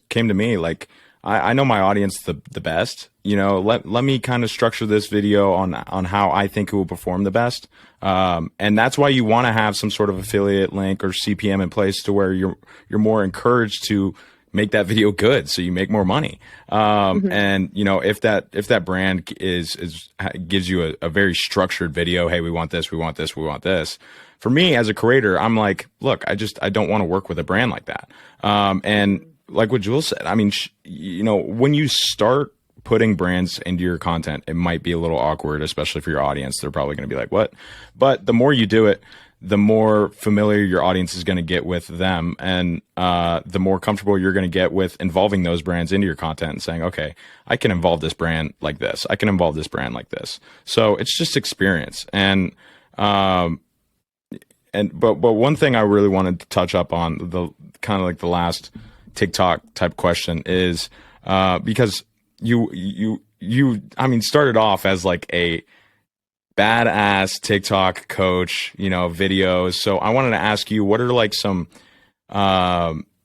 came to me. Like, I know my audience the best. Let me kind of structure this video on how I think it will perform the best. And that's why you want to have some sort of affiliate link or CPM in place to where you're more encouraged to make that video good so you make more money. And if that brand gives you a very structured video, hey, we want this, we want this, we want this. For me as a creator, I'm like, look, I don't want to work with a brand like that. And like what Jules said, I mean, when you start putting brands into your content, it might be a little awkward, especially for your audience. They're probably going to be like, what? But the more you do it, the more familiar your audience is going to get with them, and the more comfortable you're going to get with involving those brands into your content and saying, okay, I can involve this brand like this. I can involve this brand like this. So it's just experience. And, but one thing I really wanted to touch up on, the kind of like the last TikTok type question is, because I mean, started off as like a badass TikTok coach, videos. So I wanted to ask you, what are like some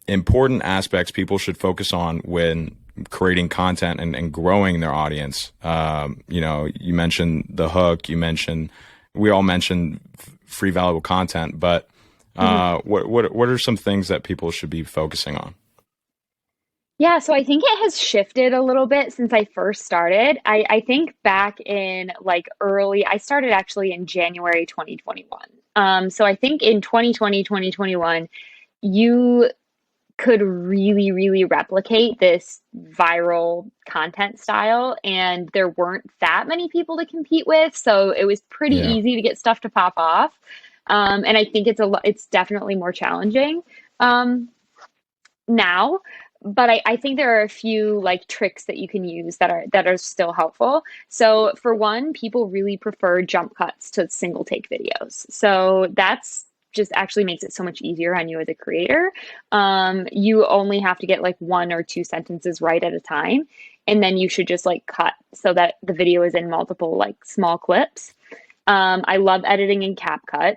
important aspects people should focus on when creating content and growing their audience? You mentioned the hook, we all mentioned free valuable content, but what are some things that people should be focusing on? Yeah, so I think it has shifted a little bit since I first started. I think back in I started actually in January 2021. So I think in 2020, 2021, you could really, really replicate this viral content style, and there weren't that many people to compete with. So it was pretty Yeah. easy to get stuff to pop off. And I think it's definitely more challenging now. But I think there are a few tricks that you can use that are still helpful. So for one, people really prefer jump cuts to single take videos. So that's just actually makes it so much easier on you as a creator. You only have to get one or two sentences right at a time, and then you should just cut so that the video is in multiple small clips. I love editing in CapCut.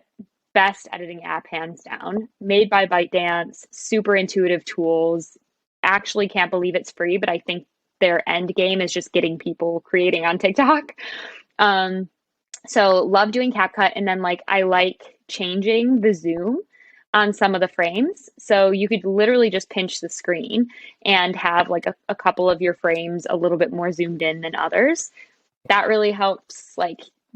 Best editing app, hands down. Made by ByteDance, super intuitive tools. Actually can't believe it's free, but I think their end game is just getting people creating on TikTok. So love doing CapCut. And then I like changing the zoom on some of the frames. So you could literally just pinch the screen and have a couple of your frames a little bit more zoomed in than others. That really helps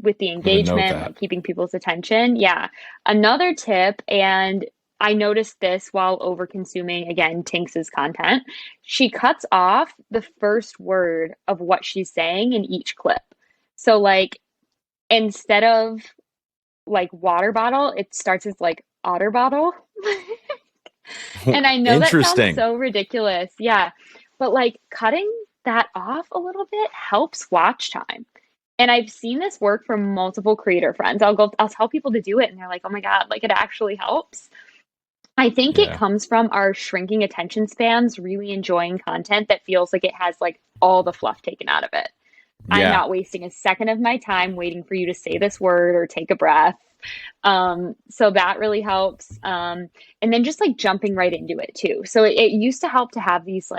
with the engagement, keeping people's attention. Yeah. Another tip, and I noticed this while over consuming, again, Tinks's content. She cuts off the first word of what she's saying in each clip. So instead of water bottle, it starts as otter bottle. And I know that sounds so ridiculous. Yeah. But cutting that off a little bit helps watch time. And I've seen this work for multiple creator friends. I'll tell people to do it, and they're like, oh my God, it actually helps. I think it comes from our shrinking attention spans, really enjoying content that feels like it has all the fluff taken out of it. Yeah. I'm not wasting a second of my time waiting for you to say this word or take a breath. So that really helps. And then just jumping right into it too. So it used to help to have these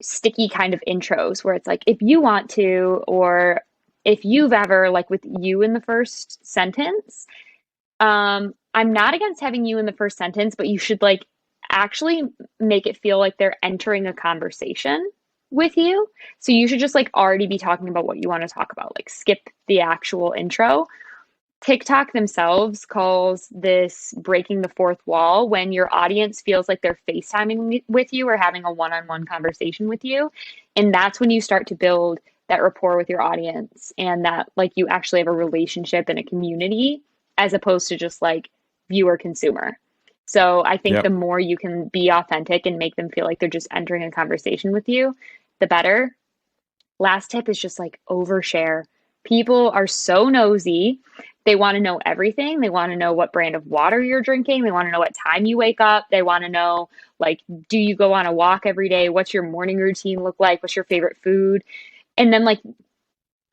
sticky kind of intros where it's if you want to, or if you've ever with you in the first sentence. I'm not against having you in the first sentence, but you should actually make it feel like they're entering a conversation with you. So you should just already be talking about what you want to talk about, skip the actual intro. TikTok themselves calls this breaking the fourth wall, when your audience feels like they're FaceTiming with you or having a one-on-one conversation with you. And that's when you start to build that rapport with your audience, and that you actually have a relationship and a community, as opposed to just viewer consumer. So I think the more you can be authentic and make them feel like they're just entering a conversation with you, the better. Last tip is just overshare. People are so nosy. They want to know everything. They want to know what brand of water you're drinking. They want to know what time you wake up. They want to know, do you go on a walk every day? What's your morning routine look like? What's your favorite food? And then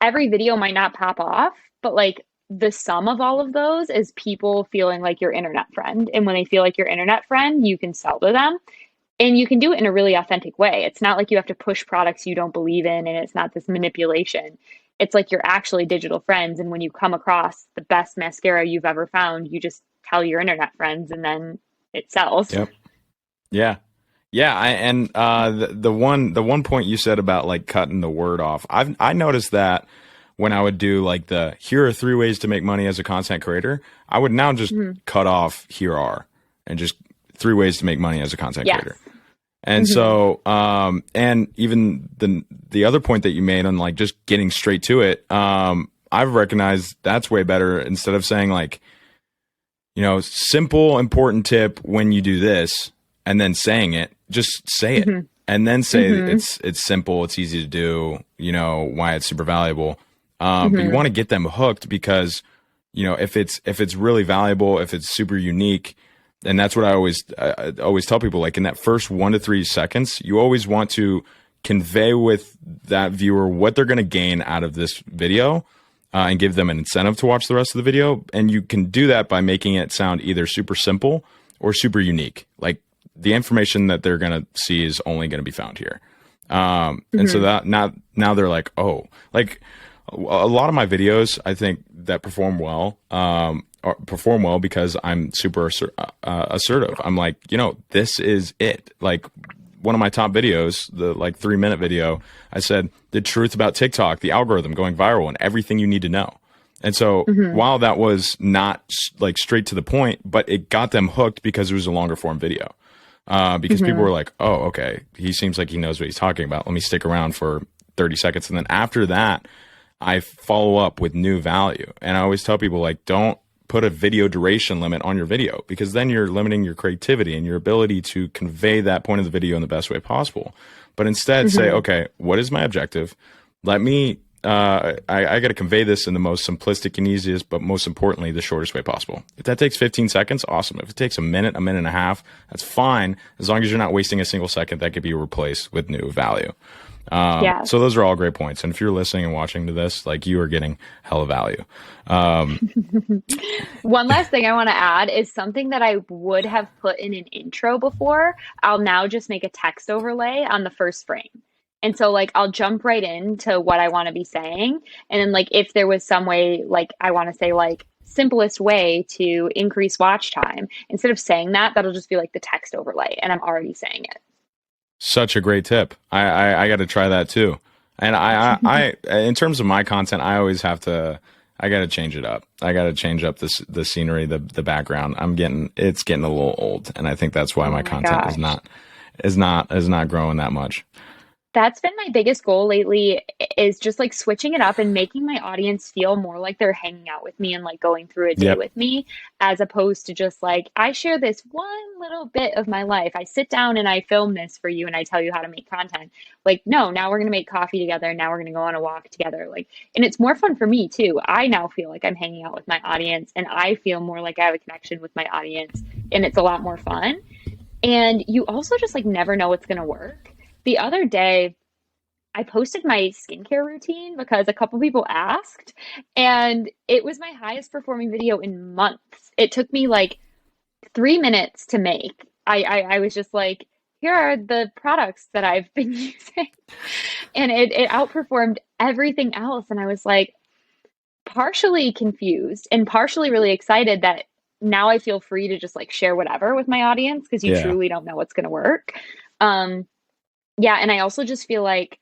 every video might not pop off, but the sum of all of those is people feeling like your internet friend. And when they feel like your internet friend, you can sell to them, and you can do it in a really authentic way. It's not you have to push products you don't believe in, and it's not this manipulation. It's you're actually digital friends. And when you come across the best mascara you've ever found, you just tell your internet friends, and then it sells. Yep. Yeah. Yeah. The one point you said about cutting the word off, I noticed that when I would do here are 3 ways to make money as a content creator, I would now just cut off here are, and just 3 ways to make money as a content creator. And so, and even the other point that you made on just getting straight to it, I've recognized that's way better. Instead of saying simple, important tip when you do this, and then saying it, just say it, and then say it's simple, it's easy to do, why it's super valuable. But you want to get them hooked, because if it's really valuable, if it's super unique, and that's what I always tell people, like in that first 1 to 3 seconds, you always want to convey with that viewer what they're going to gain out of this video, and give them an incentive to watch the rest of the video. And you can do that by making it sound either super simple or super unique. Like the information that they're going to see is only going to be found here. And so that now they're like, oh, like a lot of my videos, I think that perform well because I'm super assertive. I'm like, this is it. Like one of my top videos, the like 3-minute video, I said the truth about TikTok, the algorithm going viral, and everything you need to know. And so while that was not like straight to the point, but it got them hooked because it was a longer form video. Because people were like, oh, okay, he seems like he knows what he's talking about. Let me stick around for 30 seconds. And then after that, I follow up with new value. And I always tell people, like, don't put a video duration limit on your video, because then you're limiting your creativity and your ability to convey that point of the video in the best way possible. But instead say, okay, what is my objective? Let me, I got to convey this in the most simplistic and easiest, but most importantly, the shortest way possible. If that takes 15 seconds, awesome. If it takes a minute and a half, that's fine. As long as you're not wasting a single second, that could be replaced with new value. So those are all great points. And if you're listening and watching to this, like, you are getting hella value. One last thing I want to add is something that I would have put in an intro before. I'll now just make a text overlay on the first frame. And so like, I'll jump right into what I want to be saying. And then like, if there was some way, like I want to say like simplest way to increase watch time, instead of saying that, that'll just be like the text overlay and I'm already saying it. Such a great tip. I got to try that too. And I in terms of my content, I always have to, I got to change it up. I got to change up the scenery, the background. It's getting a little old. And I think that's why my content is not growing that much. That's been my biggest goal lately, is just like switching it up and making my audience feel more like they're hanging out with me and like going through a day with me, as opposed to just like, I share this one little bit of my life. I sit down and I film this for you and I tell you how to make content. Like, no, now we're going to make coffee together. Now we're going to go on a walk together. Like, and it's more fun for me too. I now feel like I'm hanging out with my audience and I feel more like I have a connection with my audience, and it's a lot more fun. And you also just like never know what's going to work. The other day, I posted my skincare routine because a couple people asked, and it was my highest performing video in months. It took me like 3 minutes to make. I was just like, here are the products that I've been using. And it outperformed everything else. And I was like partially confused and partially really excited that now I feel free to just like share whatever with my audience, because you truly don't know what's going to work. Yeah, and I also just feel like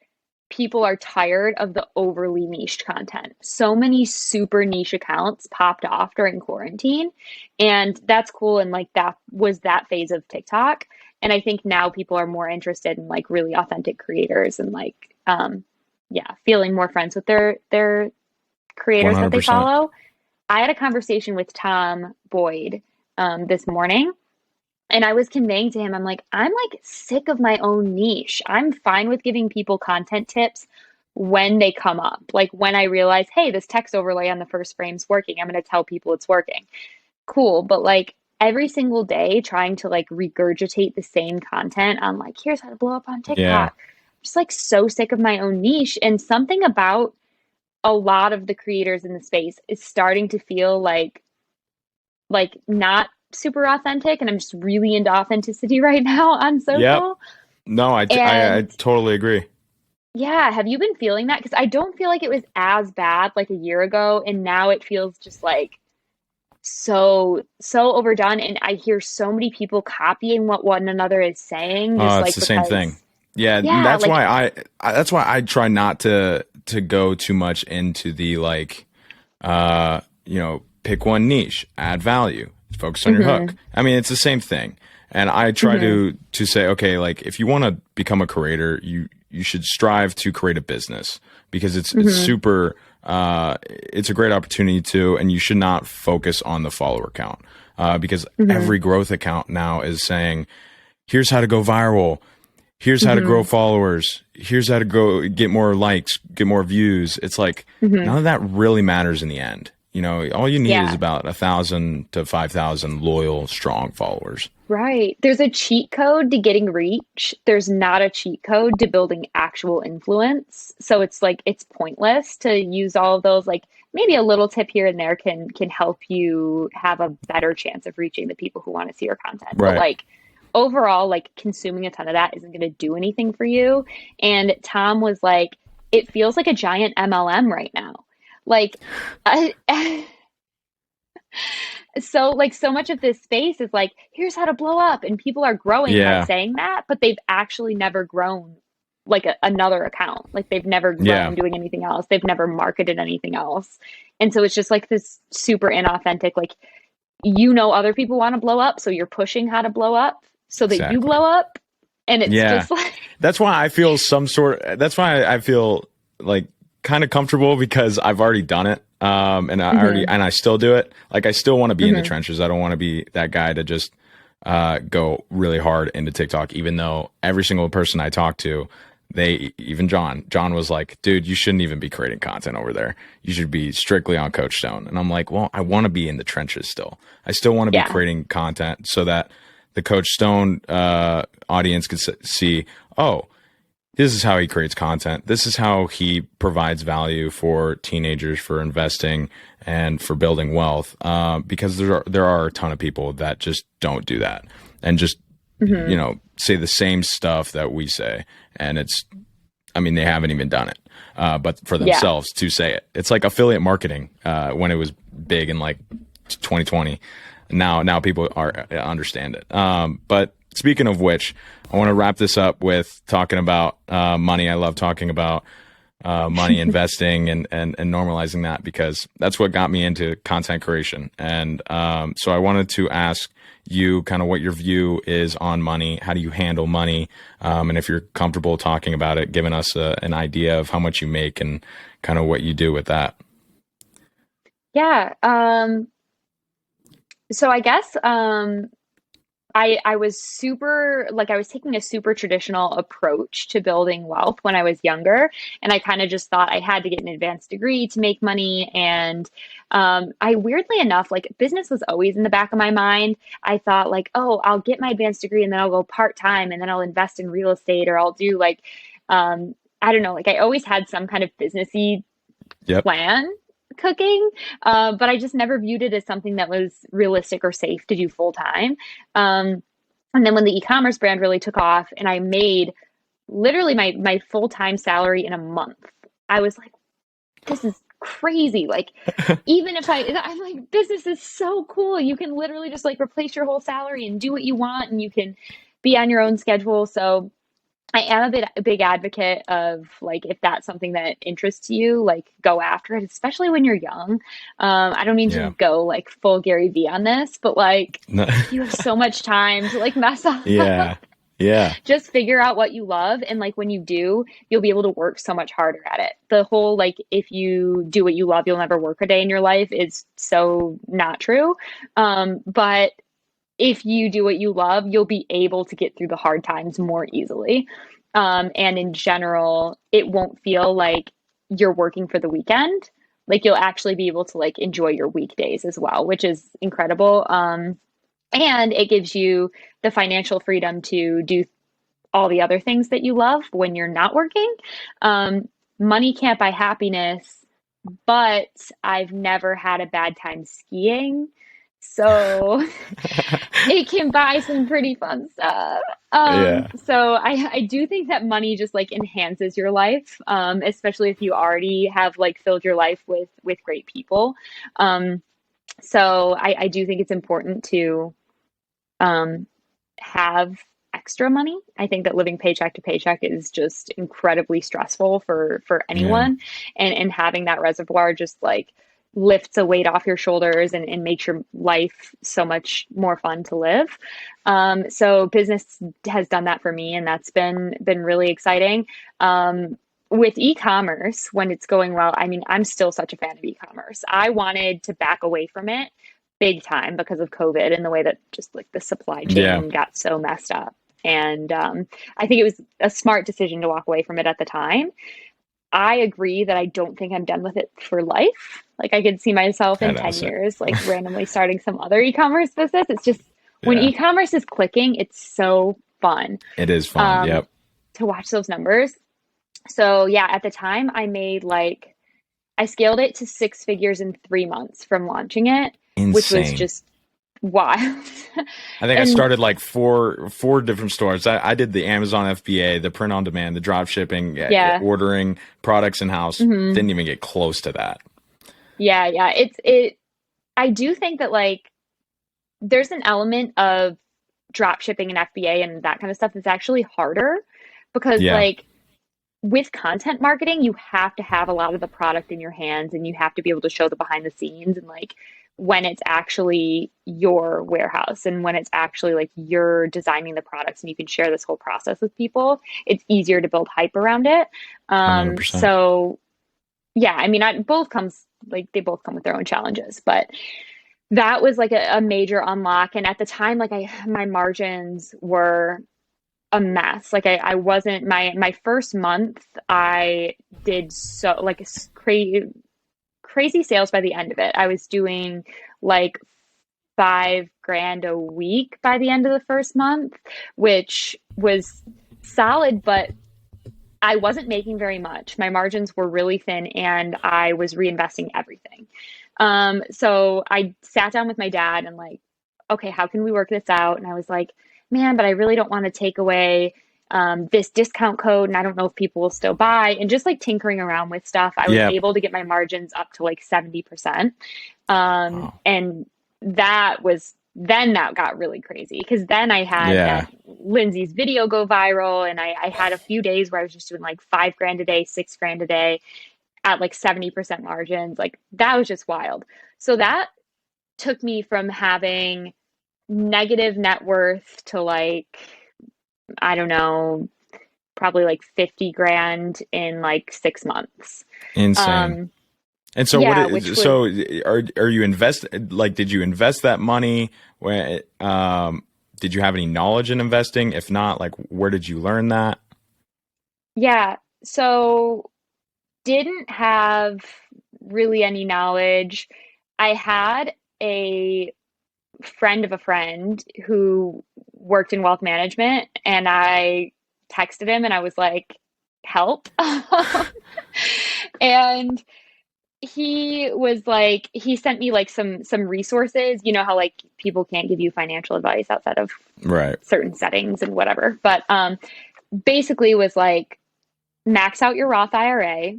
people are tired of the overly niched content. So many super niche accounts popped off during quarantine, and that's cool. And like, that was that phase of TikTok. And I think now people are more interested in like really authentic creators and like, feeling more friends with their creators 100%. That they follow. I had a conversation with Tom Boyd this morning. And I was conveying to him, I'm like sick of my own niche. I'm fine with giving people content tips when they come up. Like when I realize, hey, this text overlay on the first frame's working, I'm going to tell people it's working. Cool. But like every single day trying to like regurgitate the same content on like, here's how to blow up on TikTok. Yeah. I'm just like so sick of my own niche. And something about a lot of the creators in the space is starting to feel like not super authentic, and I'm just really into authenticity right now on social. Yep. No, I totally agree. Yeah, have you been feeling that? Because I don't feel like it was as bad like a year ago, and now it feels just like so overdone, and I hear so many people copying what one another is saying. Just it's the same thing. Yeah, that's like, why I try not to go too much into the like, pick one niche, add value. Focus on your hook. I mean, it's the same thing. And I try to say, okay, like if you want to become a creator, you should strive to create a business, because it's super, it's a great opportunity too. And you should not focus on the follower count, because every growth account now is saying, here's how to go viral. Here's how to grow followers. Here's how to go get more likes, get more views. It's like, none of that really matters in the end. You know, all you need is Yeah. about 1,000 to 5,000 loyal, strong followers. Right. There's a cheat code to getting reach. There's not a cheat code to building actual influence. So it's like it's pointless to use all of those. Like maybe a little tip here and there can help you have a better chance of reaching the people who want to see your content. But Right. like overall, like consuming a ton of that isn't going to do anything for you. And Tom was like, it feels like a giant MLM right now. Like I, so like so much of this space is like here's how to blow up and people are growing by Yeah. saying that, but they've actually never grown like another account, like they've never Yeah. grown doing anything else, they've never marketed anything else. And so it's just like this super inauthentic, like other people want to blow up, so you're pushing how to blow up so that you Exactly. blow up, and it's Yeah. just like That's why I feel like kind of comfortable because I've already done it. And hmm I still do it. Like I still want to be in the hmm trenches. I don't want to be that guy to just, go really hard into TikTok, even though every single person I talk to, even John was like, dude, you shouldn't even be creating content over there. You should be strictly on Coach Stone. And I'm like, well, I want to be in the trenches still. I still want to be yeah. creating content so that the Coach Stone, audience could see, oh, this is how he creates content. This is how he provides value for teenagers, for investing, and for building wealth. Because there are a ton of people that just don't do that and just hmm say the same stuff that we say, and I mean, they haven't even done it, but for yeah. themselves to say it. It's like affiliate marketing when it was big in like 2020. Now people understand it. But speaking of which, I want to wrap this up with talking about money. I love talking about money, investing, and normalizing that because that's what got me into content creation. And so I wanted to ask you kind of what your view is on money. How do you handle money? And if you're comfortable talking about it, giving us an idea of how much you make and kind of what you do with that. Yeah. So I guess I was super like I was taking a super traditional approach to building wealth when I was younger, and I kind of just thought I had to get an advanced degree to make money. And I weirdly enough, like business was always in the back of my mind. I thought like, oh, I'll get my advanced degree and then I'll go part time and then I'll invest in real estate or I'll do like I don't know, like I always had some kind of businessy Yep. plan cooking, but I just never viewed it as something that was realistic or safe to do full time. Um, and then when the e-commerce brand really took off and I made literally my full-time salary in a month, I was like, this is crazy. Like, even if I'm like, business is so cool. You can literally just like replace your whole salary and do what you want and you can be on your own schedule. So I am a big advocate of like if that's something that interests you, like go after it, especially when you're young. I don't mean Yeah. to go like full Gary Vee on this, but like No. you have so much time to like mess up. Yeah. Yeah. Just figure out what you love, and like when you do, you'll be able to work so much harder at it. The whole like if you do what you love, you'll never work a day in your life is so not true. But if you do what you love, you'll be able to get through the hard times more easily. And in general, it won't feel like you're working for the weekend. Like you'll actually be able to like enjoy your weekdays as well, which is incredible. And it gives you the financial freedom to do all the other things that you love when you're not working. Money can't buy happiness, but I've never had a bad time skiing. So it can buy some pretty fun stuff. Yeah. So I do think that money just like enhances your life, especially if you already have like filled your life with great people. Um, so I do think it's important to um, have extra money. I think that living paycheck to paycheck is just incredibly stressful for Yeah. anyone, and having that reservoir just like lifts a weight off your shoulders and makes your life so much more fun to live. So business has done that for me, and that's been really exciting. With e-commerce, when it's going well, I mean, I'm still such a fan of e-commerce. I wanted to back away from it big time because of COVID and the way that just like the supply Yeah. chain got so messed up. And I think it was a smart decision to walk away from it at the time. I agree that I don't think I'm done with it for life. Like I could see myself in 10 Badass. years, like randomly starting some other e-commerce business. It's just when Yeah, e-commerce is clicking, it's so fun it is fun. um, Yep. to watch those numbers. So yeah, at the time I made like, I scaled it to 6 figures in 3 months from launching it, which was Insane. just wild. I think I And started like four different stores. I did the Amazon FBA, the print on demand, the drop shipping, yeah, ordering products in house. hmm Didn't even get close to that. yeah. I do think that like there's an element of drop shipping and FBA and that kind of stuff that's actually harder because Yeah, like with content marketing, you have to have a lot of the product in your hands and you have to be able to show the behind the scenes and like when it's actually your warehouse and when it's actually like you're designing the products and you can share this whole process with people, it's easier to build hype around it. 100%. So yeah, I mean, both comes like they both come with their own challenges, but that was like a major unlock. And at the time, like my margins were a mess. Like I wasn't my first month, I did so like crazy sales by the end of it. I was doing like 5 grand a week by the end of the first month, which was solid, but I wasn't making very much. My margins were really thin and I was reinvesting everything. So I sat down with my dad and like, okay, how can we work this out? And I was like, man, but I really don't want to take away this discount code. And I don't know if people will still buy. And just like tinkering around with stuff, I was Yeah. able to get my margins up to like 70%. Wow. And that was, then that got really crazy because then I had Yeah. that Lindsay's video go viral and I had a few days where I was just doing like 5 grand a day, 6 grand a day at like 70% margins. Like that was just wild. So that took me from having negative net worth to like, I don't know, probably like 50 grand in like 6 months. Insane. Um, And so yeah, which was, are you invest like did you invest that money when did you have any knowledge in investing? If not, like where did you learn that? yeah. So didn't have really any knowledge. I had a friend of a friend who worked in wealth management, and I texted him and I was like, help. And he was like, he sent me like some resources. You know how like people can't give you financial advice outside of Right. certain settings and whatever. But basically was like max out your Roth IRA,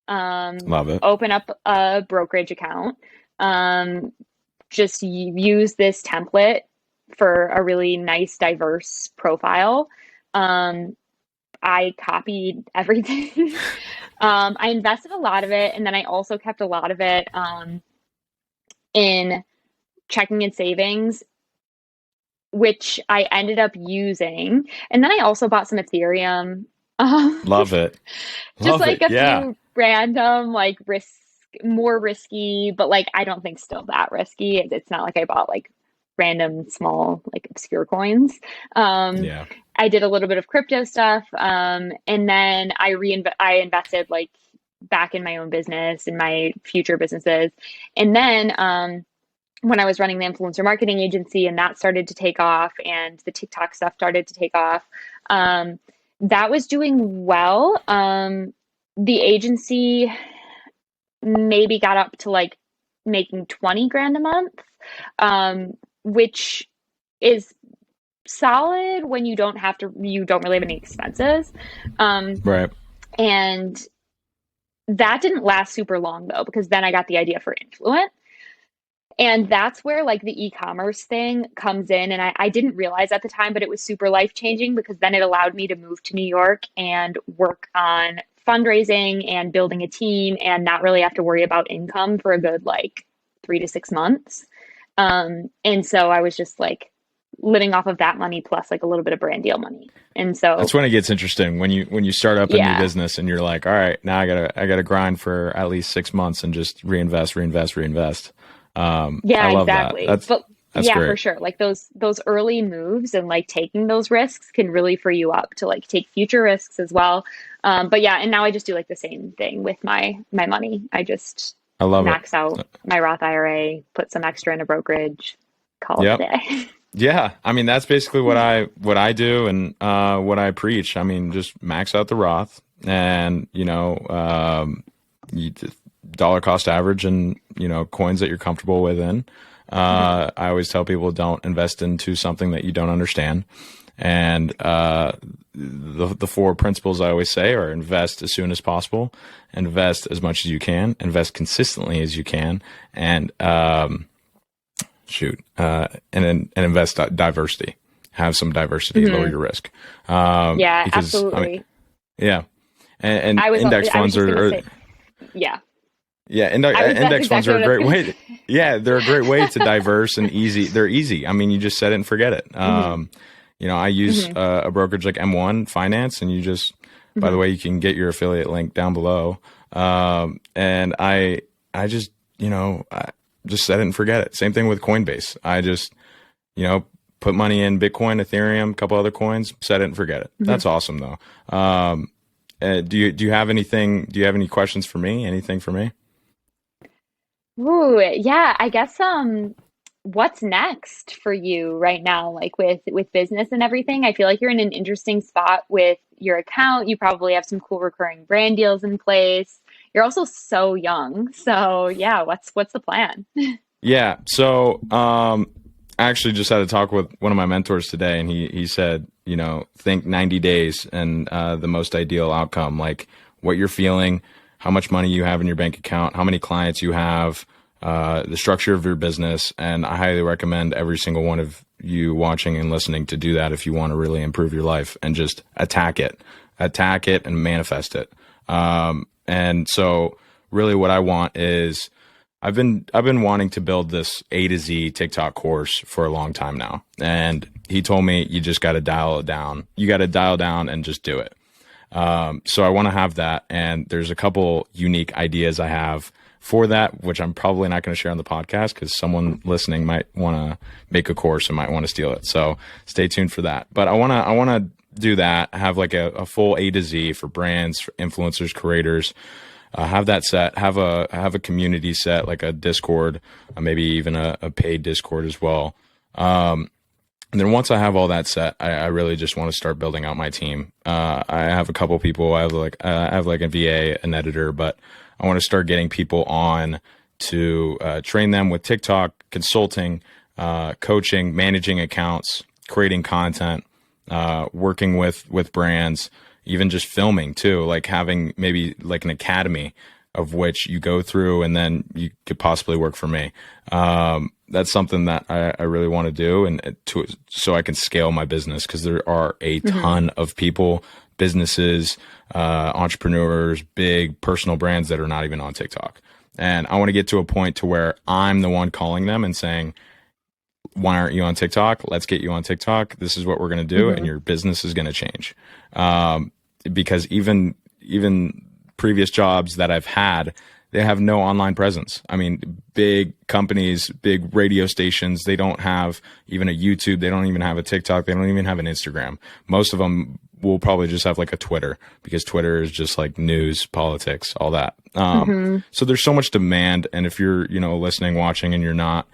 Love it. open up a brokerage account, um, just use this template for a really nice, diverse profile. Um, I copied everything. I invested a lot of it, and then I also kept a lot of it in checking and savings, which I ended up using. And then I also bought some Ethereum. Love it. Just Love like it. a Yeah. few random, like more risky, but like I don't think still that risky. It's not like I bought like random small, like obscure coins. Um, Yeah. I did a little bit of crypto stuff, and then I invested like back in my own business and my future businesses, and then when I was running the influencer marketing agency and that started to take off and the TikTok stuff started to take off, that was doing well. The agency maybe got up to like making 20 grand a month, which is solid when you don't really have any expenses. Um, Right. and that didn't last super long though, because then I got the idea for Influent. And that's where like the e-commerce thing comes in. And I didn't realize at the time, but it was super life changing because then it allowed me to move to New York and work on fundraising and building a team and not really have to worry about income for a good like 3 to 6 months. And so I was just like living off of that money plus like a little bit of brand deal money. And so, That's when it gets interesting when you start up a new yeah, business and you're like, all right, now I gotta grind for at least 6 months and just reinvest, reinvest, reinvest. I yeah, love that. exactly. But That's yeah, for great. sure. Like those early moves and like taking those risks can really free you up to like take future risks as well. But yeah, and now I just do like the same thing with my money. I just I love it. max out my Roth IRA, put some extra in a brokerage, call it a Yep. day. Yeah, I mean that's basically what I do and what I preach. I mean, just max out the Roth, and you just dollar cost average, and coins that you're comfortable within. Mhm. I always tell people don't invest into something that you don't understand, and the four principles I always say are: invest as soon as possible, invest as much as you can, invest consistently as you can, and and invest diversity. Have some diversity, lower Mhm. your risk. Yeah, Because I mean, absolutely. yeah, and index I was funds just gonna are say, yeah, yeah, that's index funds exactly are a what I was great gonna way. say. Yeah, they're a great way to diverse and easy. They're easy. I mean, you just set it and forget it. Hmm. I use Hmm. a brokerage like M1 Finance, and you just, by the Hmm. way, you can get your affiliate link down below. And I just, I just set it and forget it. Same thing with Coinbase. I just, put money in Bitcoin, Ethereum, a couple other coins, set it and forget it. Hmm. That's awesome though. Do you have anything? Do you have any questions for me? Anything for me? Ooh, yeah, I guess what's next for you right now, like with business and everything? I feel like you're in an interesting spot with your account. You probably have some cool recurring brand deals in place. You're also so young. So, yeah, what's the plan? Yeah. So, I actually just had a talk with one of my mentors today, and he said, think 90 days and the most ideal outcome, like what you're feeling, how much money you have in your bank account, how many clients you have, the structure of your business, and I highly recommend every single one of you watching and listening to do that if you want to really improve your life and just attack it, and manifest it. And so, really, what I want is I've been wanting to build this A to Z TikTok course for a long time now. And he told me you just got to dial it down. You got to dial down and just do it. So I want to have that. And there's a couple unique ideas I have for that, which I'm probably not going to share on the podcast because someone listening might want to make a course and might want to steal it. So stay tuned for that. But I want to do that, have like a full A to Z for brands, for influencers, creators, have that set, have a community set, like a Discord, maybe even a paid Discord as well. And then once I have all that set, I really just want to start building out my team. I have a couple people. I have like a VA, an editor, but I want to start getting people on to train them with TikTok, consulting, coaching, managing accounts, creating content, working with brands, even just filming too, like having maybe like an academy of which you go through and then you could possibly work for me. That's something that I really want to do, and so I can scale my business, because there are a Hmm. ton of people, businesses, entrepreneurs, big personal brands that are not even on TikTok. And I want to get to a point to where I'm the one calling them and saying, why aren't you on TikTok? Let's get you on TikTok. This is what we're going to do, and Hmm. your business is going to change. Because even previous jobs that I've had, they have no online presence. I mean, big companies, big radio stations, they don't have even a YouTube. They don't even have a TikTok. They don't even have an Instagram. Most of them will probably just have like a Twitter, because Twitter is just like news, politics, all that. Hmm. So there's so much demand. And if you're, listening, watching, and you're not,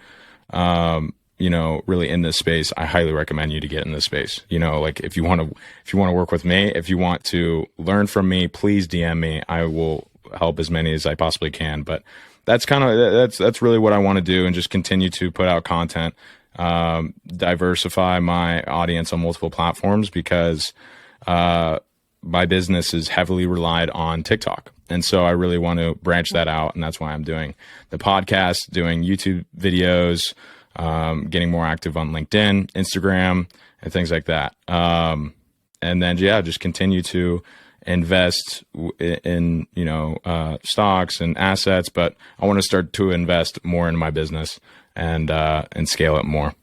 really in this space, I highly recommend you to get in this space. Like if you want to work with me, if you want to learn from me, please DM me. I will help as many as I possibly can. But that's really what I want to do, and just continue to put out content, diversify my audience on multiple platforms, because my business is heavily relied on TikTok. And so I really want to branch that out. And that's why I'm doing the podcast, doing YouTube videos, getting more active on LinkedIn, Instagram, and things like that. And then, yeah, just continue to invest in, stocks and assets. But I want to start to invest more in my business, and scale it more.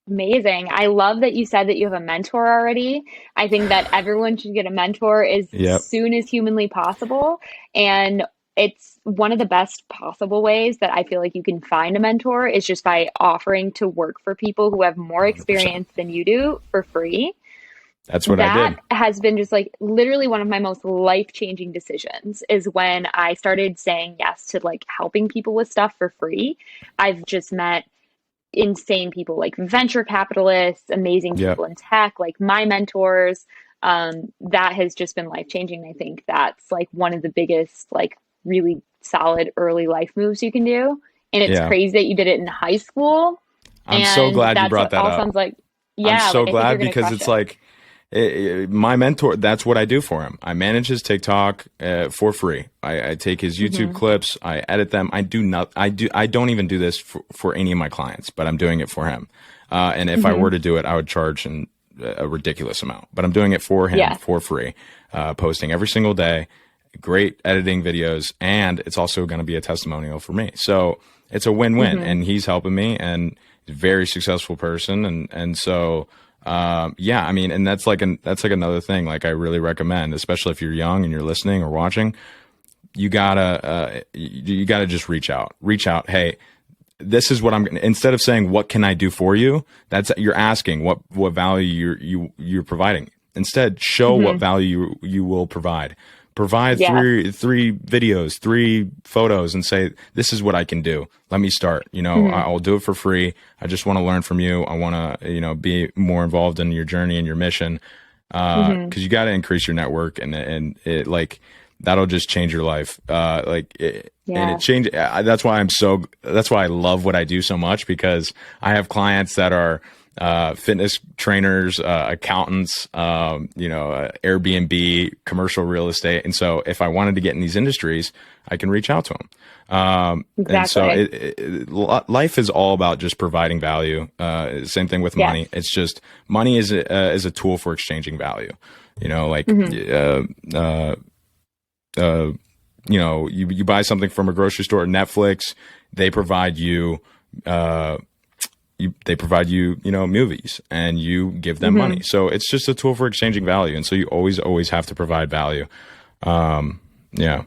Amazing. I love that you said that you have a mentor already. I think that everyone should get a mentor as Yep. soon as humanly possible. And it's one of the best possible ways that I feel like you can find a mentor is just by offering to work for people who have more 100%. experience than you do for free. That's what I That did. has been just like literally one of my most life-changing decisions is when I started saying yes to like helping people with stuff for free. I've just met insane people like venture capitalists, amazing Yeah. people in tech, like my mentors. That has just been life-changing. I think that's like one of the biggest, like really solid early life moves you can do. And it's Yeah. crazy that you did it in high school. I'm so And glad you that's brought that all up. sounds like, I'm yeah, so like I think you're glad gonna because crush it's it. like my mentor, that's what I do for him. I manage his TikTok for free. I take his YouTube Hmm. clips, I edit them. I don't even do this for any of my clients, but I'm doing it for him. And if I were Hmm. to do it, I would charge a ridiculous amount, but I'm doing it for him Yeah. for free, posting every single day, great editing videos, and it's also going to be a testimonial for me. So it's a win-win, Hmm. and he's helping me, and he's a very successful person, and so yeah, I mean, and that's like another thing. Like I really recommend, especially if you're young and you're listening or watching, you gotta just reach out. Hey, this is what I'm instead of saying what can I do for you, that's you're asking what value you're providing. Instead, show what Hmm. value you will provide. Provide Yeah. three videos, three photos, and say this is what I can do. Let me start. Hmm. I'll do it for free. I just want to learn from you. I want to be more involved in your journey and your mission, Hmm. because you got to increase your network, and it like that'll just change your life. And it Yeah. changed. That's why I love what I do so much, because I have clients that are fitness trainers, accountants, Airbnb, commercial real estate. And so if I wanted to get in these industries, I can reach out to them. And so Exactly. life is all about just providing value. Same thing with Yes. money. It's just money is a tool for exchanging value. Like, Hmm. uh, you buy something from a grocery store, Netflix, they provide you, movies, and you give them money. Hmm. So it's just a tool for exchanging value. And so you always have to provide value. Yeah.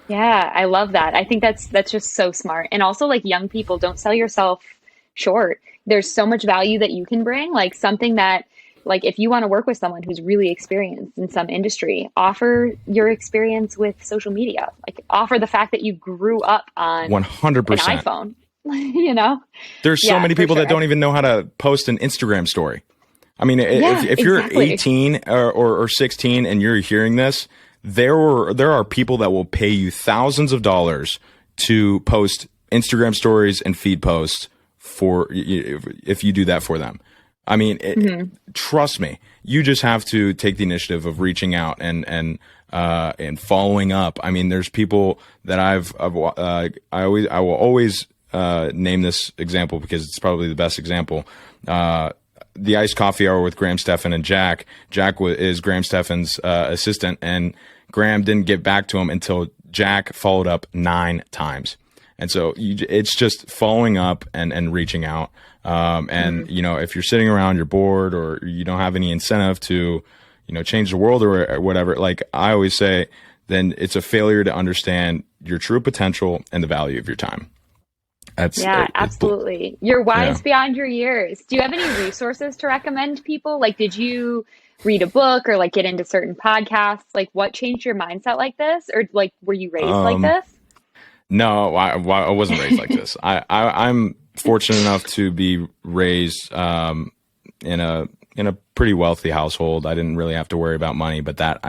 Yeah, I love that. I think that's just so smart. And also like young people, don't sell yourself short. There's so much value that you can bring, like something that like if you want to work with someone who's really experienced in some industry, offer your experience with social media. Like offer the fact that you grew up on an 100%. iPhone, you know? There's so Yeah, many for people sure. that don't even know how to post an Instagram story. I mean, Yeah, if you're exactly. 18 or 16 and you're hearing this, there are people that will pay you thousands of dollars to post Instagram stories and feed posts if you do that for them. I mean, Hmm. trust me, you just have to take the initiative of reaching out and following up. I mean, there's people that I will always name this example because it's probably the best example. The iced coffee hour with Graham Stephan and Jack. Jack is Graham Stephan's assistant, and Graham didn't get back to him until Jack followed up 9 times. And so it's just following up and reaching out. And Hmm. if you're sitting around, you're bored, or you don't have any incentive to, change the world or whatever. Like I always say, then it's a failure to understand your true potential and the value of your time. That's Yeah, absolutely. You're yeah. wise beyond your years. Do you have any resources to recommend people? Like, did you read a book or like get into certain podcasts? Like, what changed your mindset like this? Or like, were you raised like Um, this? no, I wasn't raised like this. I'm fortunate enough to be raised in a pretty wealthy household. I didn't really have to worry about money, but that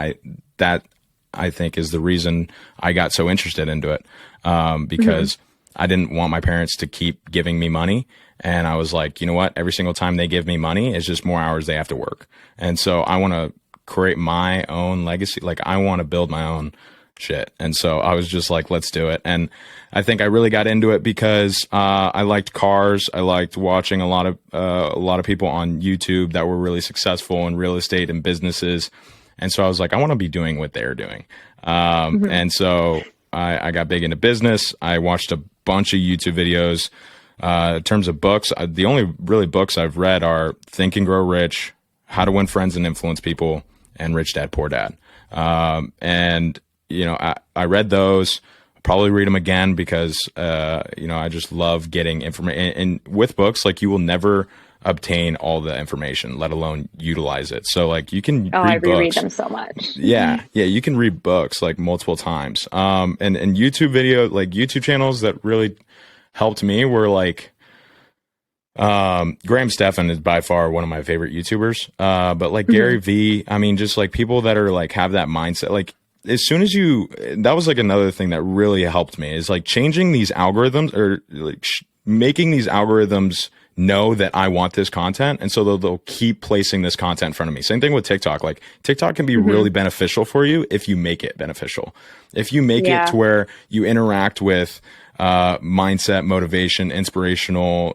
I think is the reason I got so interested into it, Hmm. because I didn't want my parents to keep giving me money. And I was like, you know what? Every single time they give me money, it's just more hours they have to work. And so I want to create my own legacy. Like I want to build my own shit. And so I was just like, let's do it. And I think I really got into it because I liked cars. I liked watching a lot of people on YouTube that were really successful in real estate and businesses. And so I was like, I want to be doing what they're doing. Hmm. And so I got big into business. I watched a bunch of YouTube videos. In terms of books, the only really books I've read are Think and Grow Rich, How to Win Friends and Influence People, and Rich Dad Poor Dad. And I read those. I'll probably read them again because I just love getting information. And with books, like you will never obtain all the information, let alone utilize it. So like you can Oh, I read reread books. them so much. Yeah, you can read books like multiple times. And YouTube video, like YouTube channels that really helped me were like Graham Stephan is by far one of my favorite YouTubers. But like Gary V, I mean, just like people that are like have that mindset. Like as soon as that was like another thing that really helped me is like changing these algorithms or like making these algorithms know that I want this content. And so they'll keep placing this content in front of me. Same thing with TikTok. Like TikTok can be really beneficial for you if you make it beneficial. If you make it to where you interact with mindset, motivation, inspirational,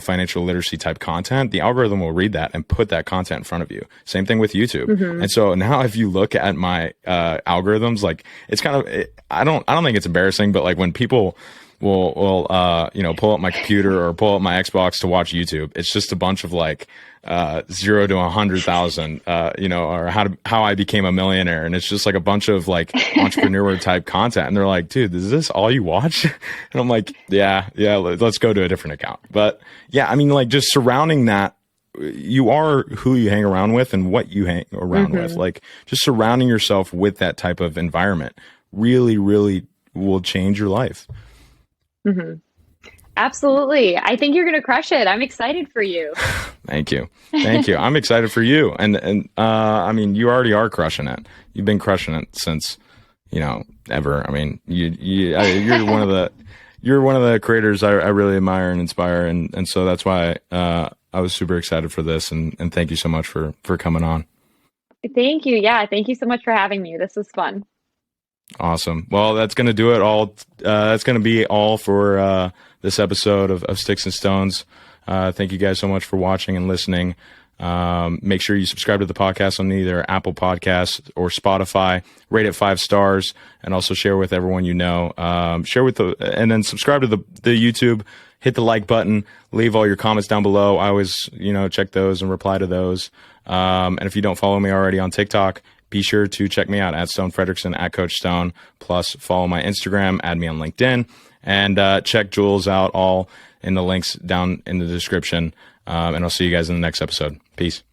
financial literacy type content, the algorithm will read that and put that content in front of you. Same thing with YouTube. And so now if you look at my algorithms, like it's kind of, I don't think it's embarrassing, but like when people will pull up my computer or pull up my Xbox to watch YouTube, it's just a bunch of like 0 to 100,000, or how I became a millionaire, and it's just like a bunch of like entrepreneur type content, and they're like, dude, is this all you watch? And I'm like, yeah, let's go to a different account. But yeah, I mean, like just surrounding that, you are who you hang around with and what you hang around with. Like just surrounding yourself with that type of environment really, really will change your life. Absolutely. I think you're going to crush it. I'm excited for you. Thank you. I'm excited for you. And I mean, you already are crushing it. You've been crushing it since, ever. I mean, you're one of the creators I really admire and inspire. And so that's why, I was super excited for this. And thank you so much for coming on. Thank you. Yeah. Thank you so much for having me. This was fun. Awesome. Well, that's going to do it all. That's going to be all for this episode of Sticks and Stones. Thank you guys so much for watching and listening. Make sure you subscribe to the podcast on either Apple Podcasts or Spotify. Rate it 5 stars, and also share with everyone you know. And then subscribe to the YouTube. Hit the like button. Leave all your comments down below. I always check those and reply to those. And if you don't follow me already on TikTok, be sure to check me out at Stone Fredrickson, at Coach Stone. Plus, follow my Instagram, add me on LinkedIn, and check Jules out all in the links down in the description. And I'll see you guys in the next episode. Peace.